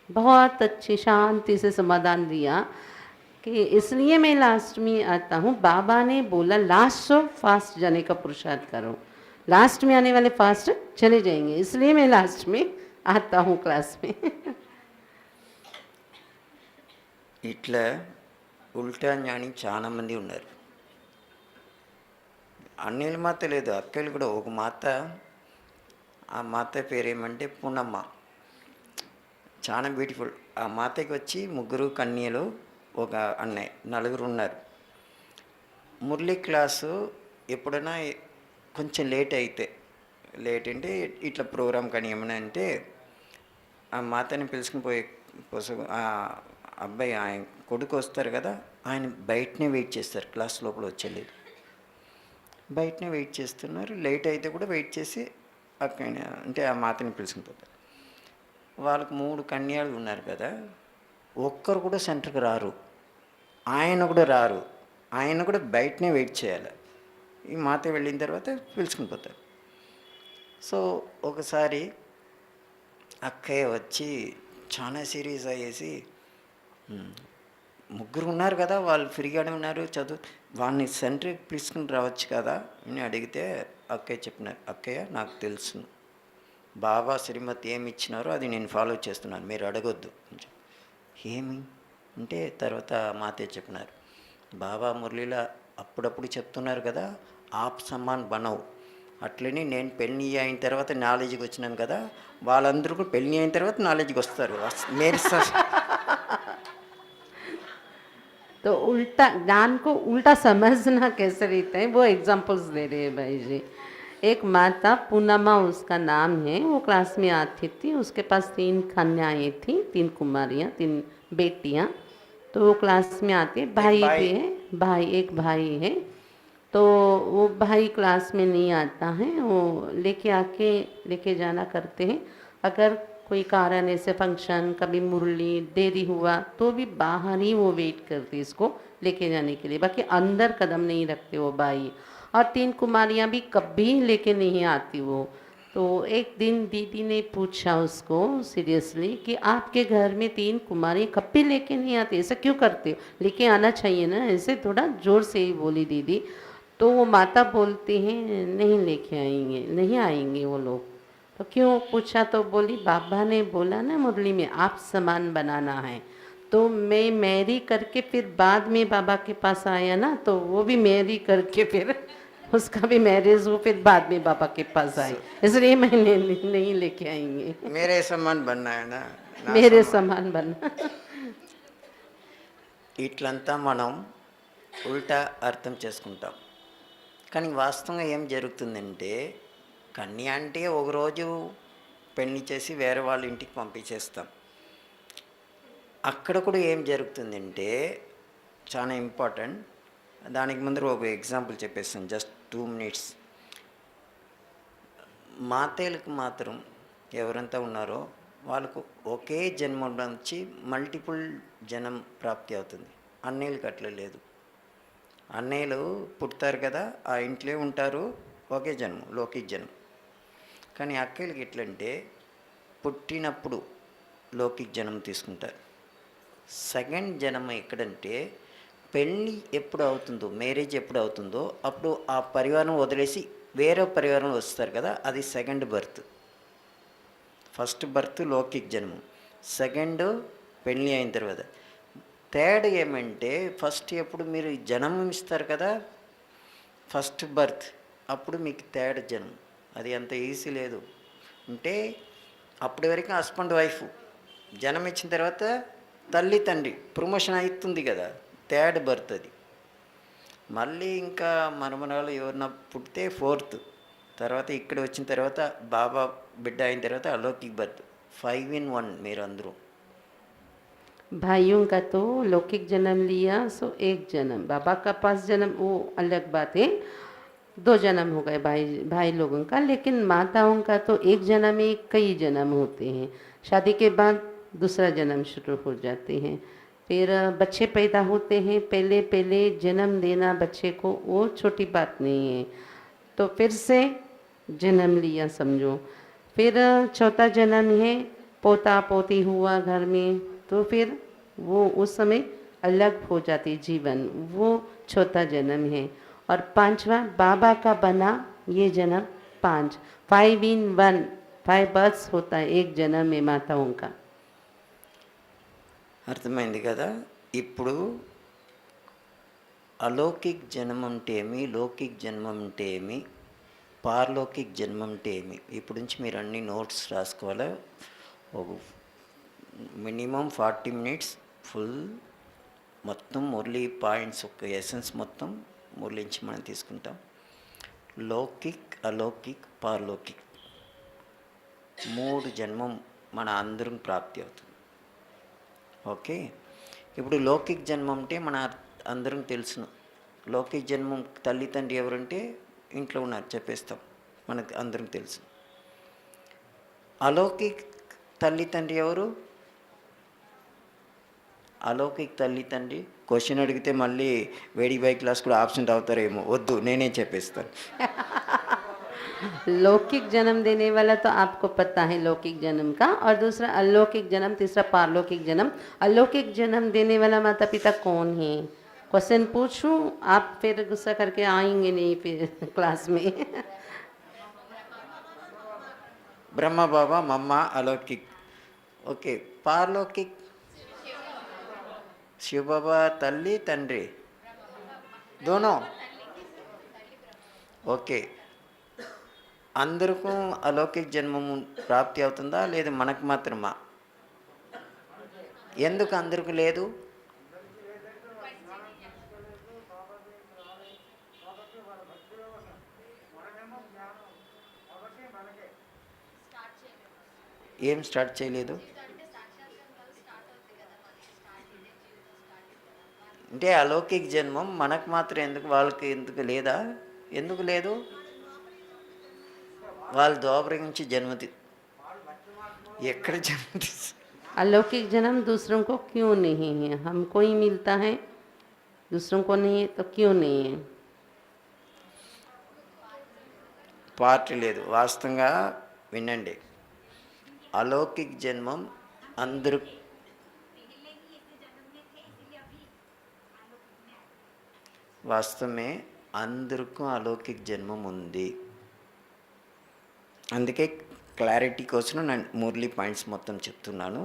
बहुत अच्छी शांति से समाधान दिया कि इसलिए मैं लास्ट में आता हूँ, बाबा ने बोला लास्ट सो फास्ट जाने का पुरुषार्थ करो, लास्ट में आने वाले फास्ट चले जाएंगे, इसलिए मैं लास्ट में आता हूँ क्लास में। ఇట్లా ఉల్టా జ్ఞాని చాలామంది ఉన్నారు. అన్నయ్యల మాత లేదు, అక్కలు కూడా. ఒక మాత, ఆ మాత పేరేమంటే పూనమ్మ, చాలా బ్యూటిఫుల్. ఆ మాతకి వచ్చి 3 కన్యలు, ఒక అన్నయ్య, 4 ఉన్నారు. మురళి క్లాసు ఎప్పుడైనా కొంచెం లేట్ అయితే లేట్ అంటే ఇట్లా ప్రోగ్రామ్ కానీ ఏమైనా అంటే ఆ మాతని పిలుచుకుని పోయి ఆ అబ్బాయి ఆయన కొడుకు వస్తారు కదా, ఆయన బయటనే వెయిట్ చేస్తారు, క్లాస్ లోపల వచ్చేలేదు. బయటనే వెయిట్ చేస్తున్నారు. లేట్ అయితే కూడా వెయిట్ చేసి అక్కడ అంటే ఆ మాతని పిలుచుకుని పోతారు. వాళ్ళకు 3 కన్యాలు ఉన్నారు కదా, ఒక్కరు కూడా సెంటర్కి రారు. ఆయన కూడా రారు. ఆయన కూడా బయటనే వెయిట్ చేయాలి. ఈ మాత వెళ్ళిన తర్వాత పిలుచుకుని పోతారు. సో ఒకసారి అక్కయ్య వచ్చి చాలా సీరియస్ అయ్యేసి, ముగ్గురు ఉన్నారు కదా, వాళ్ళు ఫ్రీగానే ఉన్నారు, చదువు, వాళ్ళని సెంటర్కి పిలుచుకుని రావచ్చు కదా అని అడిగితే అక్కయ్య చెప్పినారు, అక్కయ్య నాకు తెలుసు, బాబా శ్రీమతి ఏమి ఇచ్చినారో అది నేను ఫాలో చేస్తున్నాను, మీరు అడగొద్దు. ఏమి అంటే తర్వాత మాతే చెప్పినారు, బాబా మురళీలా అప్పుడప్పుడు చెప్తున్నారు కదా, ఆప్ సమాన్ బనవ్, అట్లనే నేను పెళ్ళి అయిన తర్వాత నాలెడ్జ్కి వచ్చినాను కదా, వాళ్ళందరూ కూడా పెళ్ళి అయిన తర్వాత నాలెడ్జ్కి వస్తారు. तो उल्टा ज्ञान को उल्टा समझना कैसे रहता है, वो एग्जांपल्स दे रहे हैं भाई जी। एक माता पूर्णिमा उसका नाम है, वो क्लास में आती थी, उसके पास 3 कन्याएं थी, 3 कुमारियाँ, 3 बेटियाँ। तो वो क्लास में आती है, भाई भी है, एक भाई है। तो वो भाई क्लास में नहीं आता है, वो लेके जाना करते हैं। अगर कोई कारण ऐसे फंक्शन, कभी मुरली देरी हुआ तो भी बाहर ही वो वेट करती इसको लेके जाने के लिए, बाकी अंदर कदम नहीं रखते वो भाई। और 3 कुमारियाँ भी कभी लेके नहीं आती वो। तो एक दिन दीदी ने पूछा उसको सीरियसली कि आपके घर में 3 कुमारी कभी लेके नहीं आती, ऐसा क्यों करते हो, लेके आना चाहिए ना, ऐसे थोड़ा जोर से ही बोली दीदी। तो वो माता बोलती हैं नहीं लेके आएंगे, नहीं आएंगे वो लोग। तो क्यों पूछा तो बोली बाबा ने बोला ना मुरली में आप समान बनाना है, तो मैं मैरी करके फिर बाद में बाबा के पास आया ना, तो वो भी मैरी करके फिर उसका भी मैरिज हो, फिर बाद में बाबा के पास आई, इसलिए मैंने नहीं लेके आएंगे, मेरे समान बनना है ना, నా मेरे సమానం. समान बनना। ఇట్లంతా మనం ఉల్టా అర్థం చేసుకుంటాం. కానీ వాస్తవంగా ఏం జరుగుతుందంటే, కన్య అంటే ఒకరోజు పెళ్లి చేసి వేరే వాళ్ళ ఇంటికి పంపించేస్తాం. అక్కడ కూడా ఏం జరుగుతుందంటే చాలా ఇంపార్టెంట్. దానికి ముందర ఒక ఎగ్జాంపుల్ చెప్పేస్తాను, జస్ట్ 2 minutes. మాతేలకు మాత్రం ఎవరంతా ఉన్నారో వాళ్ళకు ఒకే జన్మ నుంచి మల్టిపుల్ జన్మ ప్రాప్తి అవుతుంది. అన్నయ్యలకు అట్లా లేదు. అన్నయ్యలు పుడతారు కదా, ఆ ఇంట్లో ఉంటారు, ఒకే జన్మ, లౌకిక జన్మ. కానీ అక్కయ్యలకి ఎట్లంటే పుట్టినప్పుడు లౌకిక జన్మ తీసుకుంటారు. సెకండ్ జన్మ ఎక్కడంటే పెళ్ళి ఎప్పుడు అవుతుందో, మ్యారేజ్ ఎప్పుడు అవుతుందో అప్పుడు ఆ పరివారం వదిలేసి వేరే పరివారం వస్తారు కదా, అది సెకండ్ బర్త్. ఫస్ట్ బర్త్ లౌకిక జన్మ, సెకండ్ పెళ్ళి అయిన తర్వాత. థర్డ్ ఏమంటే ఫస్ట్ ఎప్పుడు మీరు జన్మం ఇస్తారు కదా, ఫస్ట్ బర్త్, అప్పుడు మీకు థర్డ్ జన్మ. అది అంత ఈజీ లేదు. అంటే అప్పటి వరకు హస్బెండ్ వైఫ్, జన్మ ఇచ్చిన తర్వాత తల్లి తండ్రి ప్రమోషన్ అవుతుంది కదా, థర్డ్ బర్త్ అది. మళ్ళీ ఇంకా మనమరాలు ఎవరన్నా పుట్టితే ఫోర్త్, తర్వాత ఇక్కడ వచ్చిన తర్వాత బాబా బిడ్డ అయిన తర్వాత అలౌకిక్ బర్త్. 5 in 1 మీరు అందరూ. भाइयों का तो लौकिक जन्म लिया सो एक जन्म, बाबा का पास जन्म वो अलग बात है, 2 जन्म हो गए भाई लोगों का। लेकिन माताओं का तो एक जन्म में कई जन्म होते हैं, शादी के बाद दूसरा जन्म शुरू हो जाते हैं। फिर बच्चे पैदा होते हैं, पहले जन्म देना बच्चे को वो छोटी बात नहीं है, तो फिर से जन्म लिया समझो। फिर चौथा जन्म है, पोता पोती हुआ घर में, तो फिर वो उस समय अलग हो जाती जीवन, वो चौथा जन्म है। और 5वां बाबा का बना, ये जन्म 5, 5 in 1, 5 बर्थ्स होता है एक जन्म में माताओं का। అర్థమైంది కదా. ఇప్పుడు అలౌకిక్ జన్మ అంటే ఏమి, లౌకిక్ జన్మ అంటే ఏమి, పారలౌకిక్ జన్మ అంటే ఏమి, ఇప్పుడు నుంచి మీరు అన్ని నోట్స్ రాసుకోవాలి. ఒక మినిమం 40 minutes ఫుల్ మొత్తం మురళీ పాయింట్స్, ఒక ఎసెన్స్ మొత్తం మురళించి మనం తీసుకుంటాం. లౌకిక్ అలౌకిక్ పారలౌకిక్ 3 జన్మం మన అందరం ప్రాప్తి అవుతుంది. ఓకే, ఇప్పుడు లౌకిక్ జన్మం అంటే మన అందరం తెలుసును. లౌకిక్ జన్మం తల్లి తండ్రి ఎవరంటే ఇంట్లో ఉన్నారు చెప్పేస్తాం, మనకు అందరం తెలుసు. అలౌకిక్ తల్లి తండ్రి ఎవరు? అలౌకిక్ తల్లి తండ్రి క్వశ్చన్ అడిగితే మళ్ళీ వేడి బై క్లాస్ కూడా ఆబ్సెంట్ అవుతారేమో, వద్దు నేనే చెప్పేస్తాను. लौकिक जन्म देने वाला तो आपको पता है लौकिक जन्म का, और दूसरा अलौकिक जन्म, तीसरा पारलौकिक जन्म। अलौकिक जन्म देने वाला माता पिता कौन है? क्वेश्चन पूछूं, आप फिर गुस्सा करके आएंगे नहीं फिर क्लास में। బ్రహ్మ బాబా మమ్మ అలౌకిక్. ఓకే, పారలౌకిక్ శివబాబా తల్లి తండ్రి దోనో. ఓకే, అందరికీ అలౌకిక్ జన్మము ప్రాప్తి అవుతుందా లేదు మనకు మాత్రమా? ఎందుకు అందరికీ లేదు? ఏం స్టార్ట్ చేయలేదు అంటే అలౌకిక్ జన్మం మనకు మాత్రం ఎందుకు, వాళ్ళకి ఎందుకు లేదా? ఎందుకు లేదు? వాళ్ళు ద్వాపరించి జన్మతి ఎక్కడ జన్మతి? अलौकिक जन्म दूसरों को क्यों नहीं है? हमको ही मिलता है, दूसरों को नहीं है तो क्यों नहीं है? పార్టీ లేదు. వాస్తవంగా వినండి, అలౌకిక్ జన్మం అందరూ వాస్తవమే, అందరికీ అలౌకిక్ జన్మం ఉంది. అందుకే క్లారిటీ కోసం నేను మురళి పాయింట్స్ మొత్తం చెప్తున్నాను.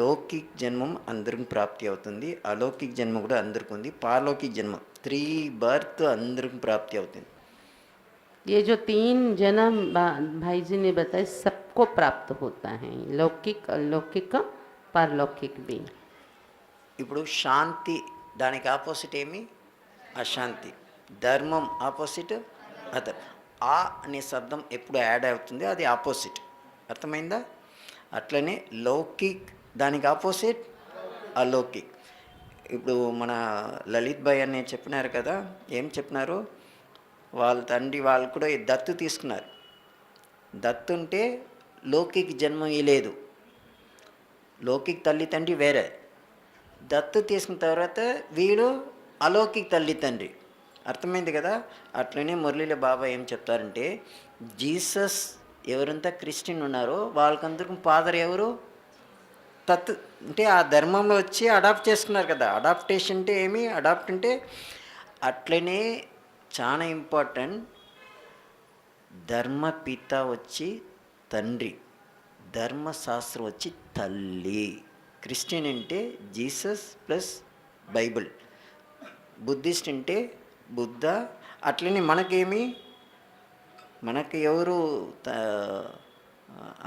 లౌకిక్ జన్మం అందరికి ప్రాప్తి అవుతుంది, అలౌకిక్ జన్మ కూడా అందరికి ఉంది, పారలౌకిక్ జన్మ 3 బర్త్ అందరికి ప్రాప్తి అవుతుంది. ये जो 3 जन्म भाई जी ने बताए सबको प्राप्त होता है, लौकिक अलौकिक पारलौकिक भी। ఇప్పుడు శాంతి దానికి ఆపోజిట్ ఏమి? అశాంతి. ధర్మం ఆపోజిట్ అధర్మం. ఆ అనే శబ్దం ఎప్పుడు యాడ్ అవుతుంది అది ఆపోజిట్, అర్థమైందా? అట్లనే లౌకిక్ దానికి ఆపోజిట్ అలౌకిక్. ఇప్పుడు మన లలిత్ భాయ్ అని చెప్పినారు కదా, ఏం చెప్పినారు? వాళ్ళ తండ్రి వాళ్ళు కూడా దత్తు తీసుకున్నారు. దత్తు ఉంటే లౌకిక్ జన్మ లేదు, లౌకిక్ తల్లి తండ్రి వేరే. దత్తు తీసుకున్న తర్వాత వీడు అలౌకిక్ తల్లి తండ్రి, అర్థమైంది కదా? అట్లనే మురళీల బాబా ఏం చెప్తారంటే, జీసస్ ఎవరంతా క్రిస్టియన్ ఉన్నారో వాళ్ళకందరికీ ఫాదర్ ఎవరు? తత్ అంటే ఆ ధర్మంలో వచ్చి అడాప్ట్ చేసుకున్నారు కదా. అడాప్టేషన్ అంటే ఏమి? అడాప్ట్ అంటే అట్లనే చాలా ఇంపార్టెంట్. ధర్మపిత వచ్చి తండ్రి, ధర్మశాస్త్రం వచ్చి తల్లి. క్రిస్టియన్ అంటే జీసస్ ప్లస్ బైబిల్, బుద్ధిస్ట్ అంటే బుద్ధ. అట్లనే మనకేమి, మనకి ఎవరు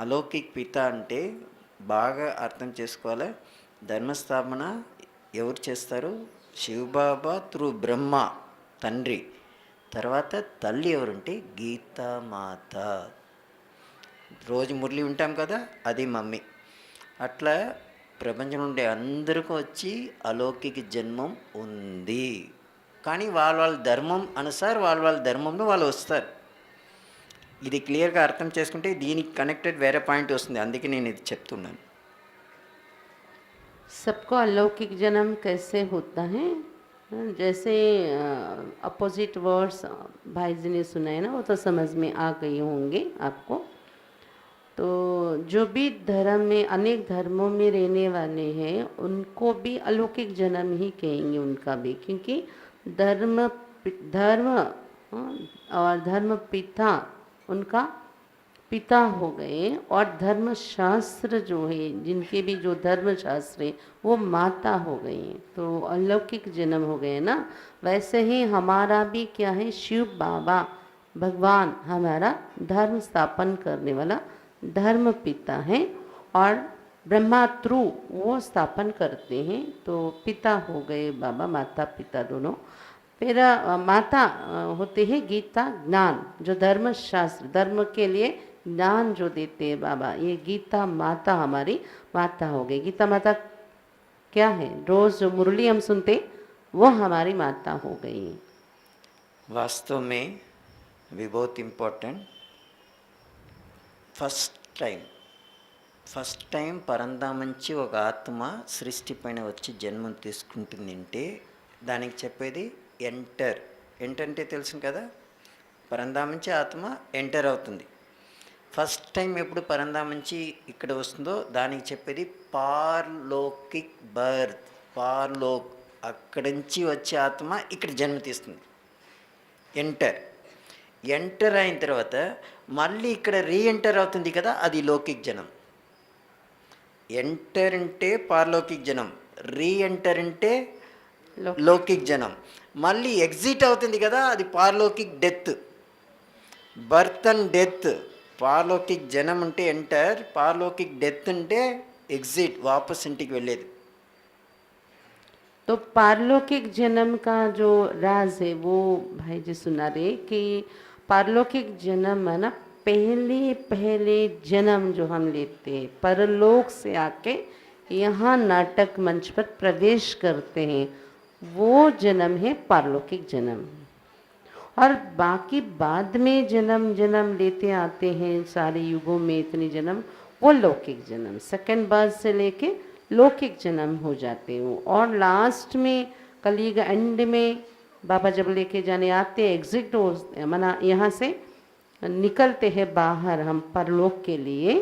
అలౌకిక్ పిత అంటే బాగా అర్థం చేసుకోవాలి. ధర్మస్థాపన ఎవరు చేస్తారు? శివబాబా త్రూ బ్రహ్మ తండ్రి. తర్వాత తల్లి ఎవరంటే గీతామాత. రోజు మురళి ఉంటాం కదా, అది మమ్మీ. అట్లా ప్రపంచం నుండి అందరికీ వచ్చి అలౌకిక జన్మం ఉంది. కానీ వాళ్ళ ధర్మం అనుసార్ వాళ్ళ ధర్మంలో వాళ్ళు వస్తారు. ఇది క్లియర్గా అర్థం చేసుకుంటే దీనికి కనెక్టెడ్ వేరే పాయింట్ వస్తుంది, అందుకే నేను ఇది చెప్తున్నాను. सबको अलौकिक जन्म कैसे होता है? जैसे अपोजिट वर्ड्स भाई जी ने सुना है ना, वो तो समझ में आ गए होंगे आपको। तो जो भी धर्म में, अनेक धर्मों में रहने वाले हैं, उनको भी अलौकिक जन्म ही कहेंगे उनका भी, क्योंकि धर्म धर्म और धर्म पिता उनका पिता हो गए, और धर्मशास्त्र जो है, जिनके भी जो धर्मशास्त्र है वो माता हो गई। तो अलौकिक जन्म हो गए ना। वैसे ही हमारा भी क्या है, शिव बाबा भगवान हमारा धर्म स्थापन करने वाला धर्म पिता है, और ब्रह्मा थ्रू वो स्थापन करते हैं। तो पिता हो गए बाबा, माता पिता दोनों। फिर माता होती है गीता ज्ञान, जो धर्म शास्त्र धर्म के लिए ज्ञान जो देते हैं बाबा, ये गीता माता हमारी माता हो गई। गीता माता क्या है? रोज जो मुरली हम सुनते वो हमारी माता हो गई। वास्तव में we both important. First time పరంధామంచి ఒక ఆత్మ సృష్టి పైన వచ్చి జన్మం తీసుకుంటుంది అంటే దానికి చెప్పేది ఎంటర్. అంటే తెలుసు కదా, పరంధామంచి ఆత్మ ఎంటర్ అవుతుంది. ఫస్ట్ టైం ఎప్పుడు పరంధామంచి ఇక్కడ వస్తుందో దానికి చెప్పేది పార్లోకిక్ బర్త్. అక్కడి నుంచి వచ్చే ఆత్మ ఇక్కడ జన్మ తీస్తుంది. ఎంటర్ అయిన తర్వాత మళ్ళీ ఇక్కడ రీఎంటర్ అవుతుంది కదా, అది లౌకిక్ జనం. ఎంటర్ అంటే పార్లౌకిక్ జనం, రీఎంటర్ అంటే లౌకిక్ జనం. మళ్ళీ ఎగ్జిట్ అవుతుంది కదా, అది పార్లౌకిక్ డెత్. Birth and death. పార్లౌకిక్ జనం అంటే ఎంటర్, పార్లౌకిక్ డెత్ అంటే ఎగ్జిట్, వాపస్ ఇంటికి వెళ్ళేది. तो पारलौकिक जन्म का जो राज है वो भाई जी सुना रहे कि पारलौकिक जन्म है ना, पहले जन्म जो हम लेते हैं परलोक से आके यहाँ नाटक मंच पर प्रवेश करते हैं, वो जन्म है पारलौकिक जन्म। और बाकी बाद में जन्म लेते आते हैं सारे युगों में इतने जन्म, वो लौकिक जन्म सेकंड बर्थ से लेके लौकिक जन्म हो जाते हैं। और लास्ट में कलयुग एंड में बाबा जब लेके जाने आते हैं, एग्जिट हो मना यहाँ से निकलते हैं बाहर हम परलोक के लिए,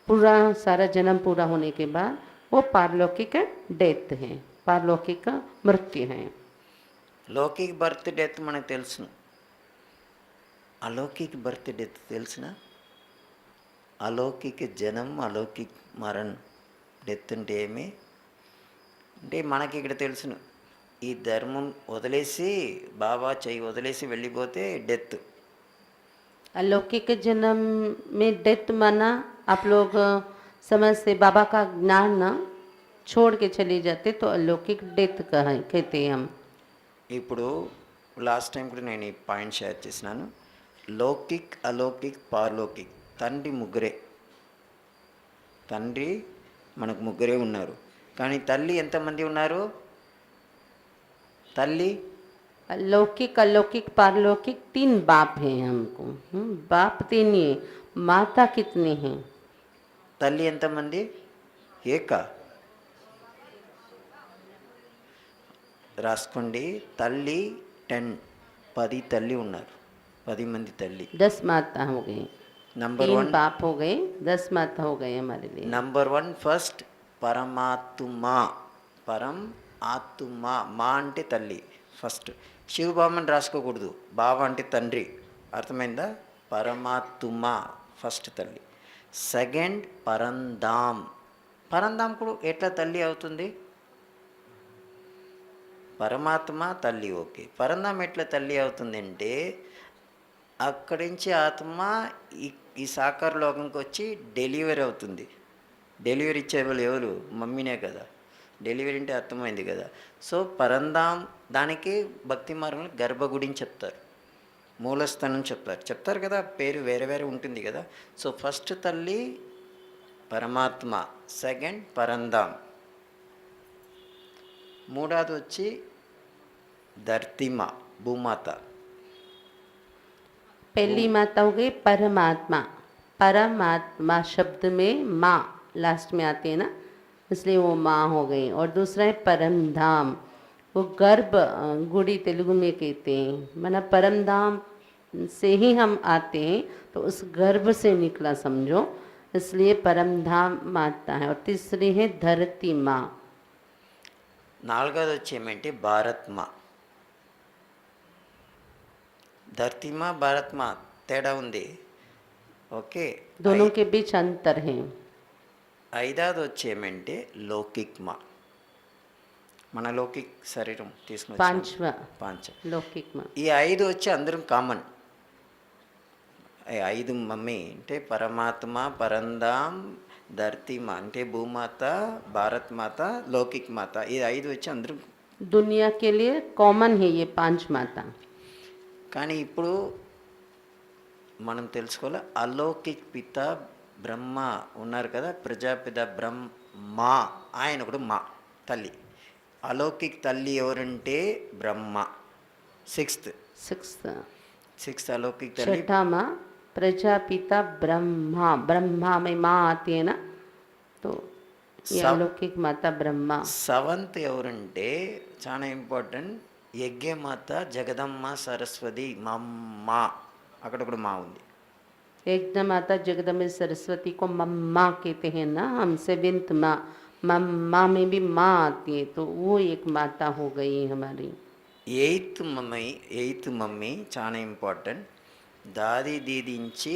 पूरा सारा जन्म पूरा होने के बाद वो पारलौकिक डेथ है, पारलौकिक मृत्यु है। లౌకిక్ బర్త్ డెత్ మనకు తెలుసును, అలౌకిక్ బర్త్ డెత్ తెలుసునా? అలౌకిక జనం, అలౌకిక్ మరణ్. డెత్ అంటే ఏమి అంటే మనకి ఇక్కడ తెలుసును, ఈ ధర్మం వదిలేసి బాబా చెయ్యి వదిలేసి వెళ్ళిపోతే డెత్. अलौकिक जन्म में डेथ माना आप लोग समझते बाबा का ज्ञान ना छोड़ के चले जाते तो अलौकिक डेथ कहते हैं हम। ఇప్పుడు లాస్ట్ టైం కూడా నేను ఈ పాయింట్ షేర్ చేసినాను. లౌకిక్, అలౌకిక్, పార్లౌకిక్ తండ్రి ముగ్గురే. తండ్రి మనకు ముగ్గురే ఉన్నారు, కానీ తల్లి ఎంతమంది ఉన్నారు? తల్లి लौकिक अलौकिक पारलौकिक तीन बाप हैं हमको। बाप तीन ही, माता कितने हैं? తల్లి ఎంతమంది? ఏక రాసుకోండి. తల్లి 10 తల్లి ఉన్నారు, 10 మంది తల్లి. 10 माता हो गई, నంబర్ 3 1 बाप हो गए, 10 माता हो गए हमारे लिए। నంబర్ 1 ఫస్ట్ పరమాత్మ. మా అంటే తల్లి ఫస్ట్. శివబామని రాసుకోకూడదు, బావ అంటే తండ్రి, అర్థమైందా? పరమాత్మ ఫస్ట్ తల్లి. సెకండ్ పరంధామ్ కూడా ఎట్లా తల్లి అవుతుంది? పరమాత్మ తల్లి, ఓకే. పరంధామ్ ఎట్లా తల్లి అవుతుంది అంటే అక్కడి నుంచి ఆత్మ ఈ సాకార లోకంకి వచ్చి డెలివరీ అవుతుంది. డెలివరీ ఇచ్చేవాళ్ళు ఎవరు? మమ్మీనే కదా. డెలివరీ అంటే అర్థమైంది కదా. సో పరంధామ్ దానికి భక్తి మార్గంలో గర్భగుడిని చెప్తారు, మూలస్థానం చెప్తారు కదా, పేరు వేరే ఉంటుంది కదా. సో ఫస్ట్ తల్లి పరమాత్మ, సెకండ్ పరంధామ్, మూడవది వచ్చి ధర్తిమ భూమాత. पहली माता हो गई परमात्मा। परमात्मा शब्द में माँ लास्ट में आती है ना, इसलिए वो माँ हो गई। और दूसरा है परम धाम, वो गर्भ गुड़ी तेलुगु में कहते हैं, माना परम धाम से ही हम आते हैं तो उस गर्भ से निकला समझो, इसलिए परम धाम माता है। और तीसरी है धरती माँ। నాలుగోది వచ్చి ఏమంటే భారత్మ. ధర్తిమా భారత్మ తేడా ఉంది, ఓకే. दोनों के बीच अंतर है। ఐదవది వచ్చి ఏమంటే లౌకిక్మ. మన లౌకిక్ శరీరం తీసుకుని पांचवा పాంచ. लौकिक माँ। ఈ 5 వచ్చి అందరం కామన్. 5 మమ్మీ అంటే పరమాత్మ, పరంధామ్, ధర్తిమ అంటే భూమాత, భారత్ మాత, లౌకిక్ మాత. ఈ 5 వచ్చి అందరం दुनिया के लिए कॉमन है ये 5 माता। కానీ ఇప్పుడు మనం తెలుసుకోవాలి అలౌకిక్ పిత బ్రహ్మ ఉన్నారు కదా, ప్రజాపిత బ్రహ్మ, ఆయన కూడా మా తల్లి. అలౌకిక్ తల్లి ఎవరంటే బ్రహ్మ. సిక్స్త్ 6th సిక్స్త్ అలౌకిక్ తల్లి. छठा माँ प्रजापिता ब्रह्मा, ब्रह्मा में माँ आती है ना, तो ये सब अलौकिक माता ब्रह्मा। సెవెంత్ ఎవరంటే చాలా ఇంపార్టెంట్, యజ్ఞమాత జగదమ్మ సరస్వతి మమ్మ, అక్కడ కూడా మా ఉంది. एक माता जगदम्बे सरस्वती को मम्मा कहते हैं ना हम, 7th माँ, मम्मा में भी माँ आती है, तो वो एक माता हो गई हमारी। ఎయిత్ మమ్మీ చాలా ఇంపార్టెంట్. దాది దీదించి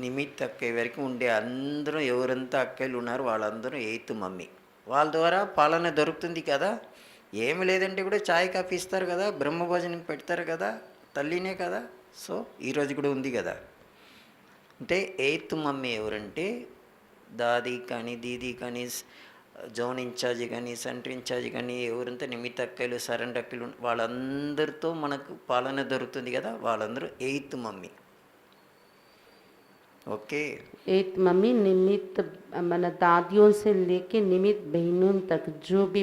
నిమిత్ అక్కయ్య వరకు ఉండే అందరూ ఎవరంతా అక్కయ్యలు ఉన్నారో వాళ్ళందరూ ఎయిత్ మమ్మీ. వాళ్ళ ద్వారా పాలన దొరుకుతుంది కదా. ఏమి లేదంటే కూడా చాయ్ కాఫీ ఇస్తారు కదా, బ్రహ్మభోజనం పెడతారు కదా, తల్లినే కదా. సో ఈరోజు కూడా ఉంది కదా. అంటే ఎయిత్ మమ్మీ ఎవరంటే దాది కానీ దీది కానీ జోన్ ఇన్ఛార్జి కానీ సెంటర్ ఇన్ఛార్జి కానీ ఎవరంతా నిమిత్త అక్కలు సరెండర్ అక్కలు వాళ్ళందరితో మనకు పాలన దొరుకుతుంది కదా, వాళ్ళందరూ ఎయిత్ మమ్మీ. ఓకే. एक मम्मी निमित्त माना दादियों से लेके निमित्त बहनों तक जो भी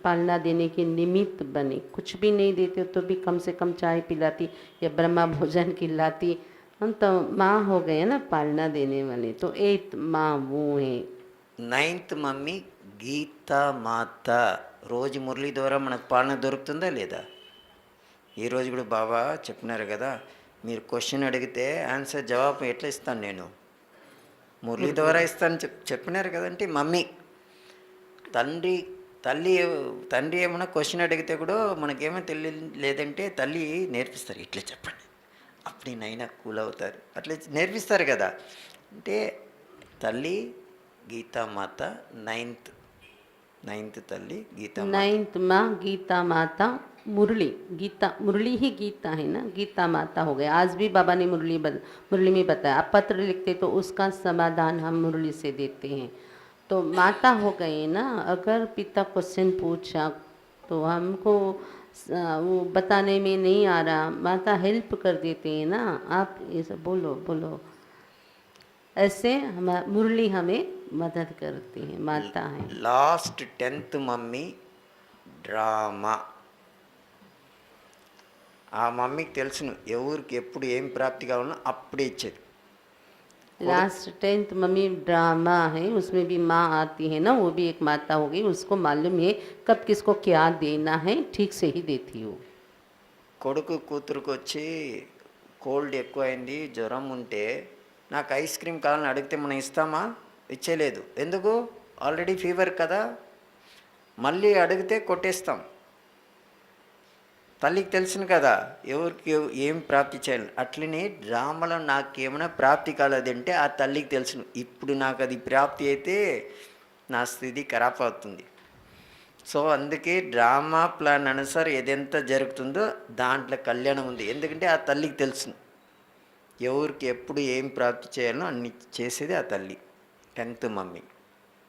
पालना देने के निमित्त बने, कुछ भी नहीं देते तो भी कम से कम चाय पिलाती या ब्रह्मा भोजन खिलाती, हम तो माँ हो गए ना पालना देने वाले, तो एक माँ वो है। నైన్త్ మమ్మీ గీతా మాత. రోజు మురళి ద్వారా మనకు పాలన దొరుకుతుందా లేదా? ఈరోజు కూడా బాబా చెప్పినారు కదా, మీరు క్వశ్చన్ అడిగితే ఆన్సర్ జవాబు ఎట్లా ఇస్తాను నేను, మురళి ద్వారా ఇస్తాను చెప్పినారు కదంటే మమ్మీ. తండ్రి ఏమైనా క్వశ్చన్ అడిగితే కూడా మనకేమో లేదంటే తల్లి నేర్పిస్తారు, ఇట్లా చెప్పండి అప్పుడు నైనా కూల్ అవుతారు, అట్లా నేర్పిస్తారు కదా. అంటే తల్లి గీతామాత నైన్త్ తల్లి గీతా. 9th माँ गीता माता मुरली, गीता मुरली ही गीता है ना, गीता माता हो गए। आज भी बाबा ने मुरली में बताया, आप पत्र लिखते तो उसका समाधान हम मुरली से देते हैं, तो माता हो गई ना। अगर पिता क्वेश्चन पूछा तो हमको वो बताने में नहीं आ रहा, माता हेल्प कर देते हैं ना, आप ये सब बोलो ऐसे हम मुरली हमें मदद करती है, माता है। Last 10th mummy drama. ఆ మమ్మీకి తెలుసును ఎవరికి ఎప్పుడు ఏం ప్రాప్తి కావాలన్నా అప్పుడే ఇచ్చేది. लास्ट 10th मम्मी ड्रामा है, उसमें भी माँ आती है ना, वो भी एक माता हो गई, उसको मालूम है कब किसको क्या देना है, ठीक से ही देती हो। కొడుకు కూతురుకు వచ్చి కోల్డ్ ఎక్కువైంది, జ్వరం ఉంటే నాకు ఐస్ క్రీమ్ కావాలని అడిగితే మనం ఇస్తామా? ఇచ్చేలేదు. ఎందుకు? ఆల్రెడీ ఫీవర్ కదా, మళ్ళీ అడిగితే కొట్టేస్తాం. తల్లికి తెలుసును కదా ఎవరికి ఏం ప్రాప్తి చేయాలి. అట్లనే డ్రామాలో నాకేమైనా ప్రాప్తి కాలేదంటే ఆ తల్లికి తెలుసును, ఇప్పుడు నాకు అది ప్రాప్తి అయితే నా స్థితి ఖరాబ్ అవుతుంది. సో అందుకే డ్రామా ప్లాన్ అనుసారం ఏదెంత జరుగుతుందో దాంట్లో కళ్యాణం ఉంది. ఎందుకంటే ఆ తల్లికి తెలుసును ఎవరికి ఎప్పుడు ఏం ప్రాప్తి చేయాలో అన్ని చేసేది ఆ తల్లి. 10th mummy.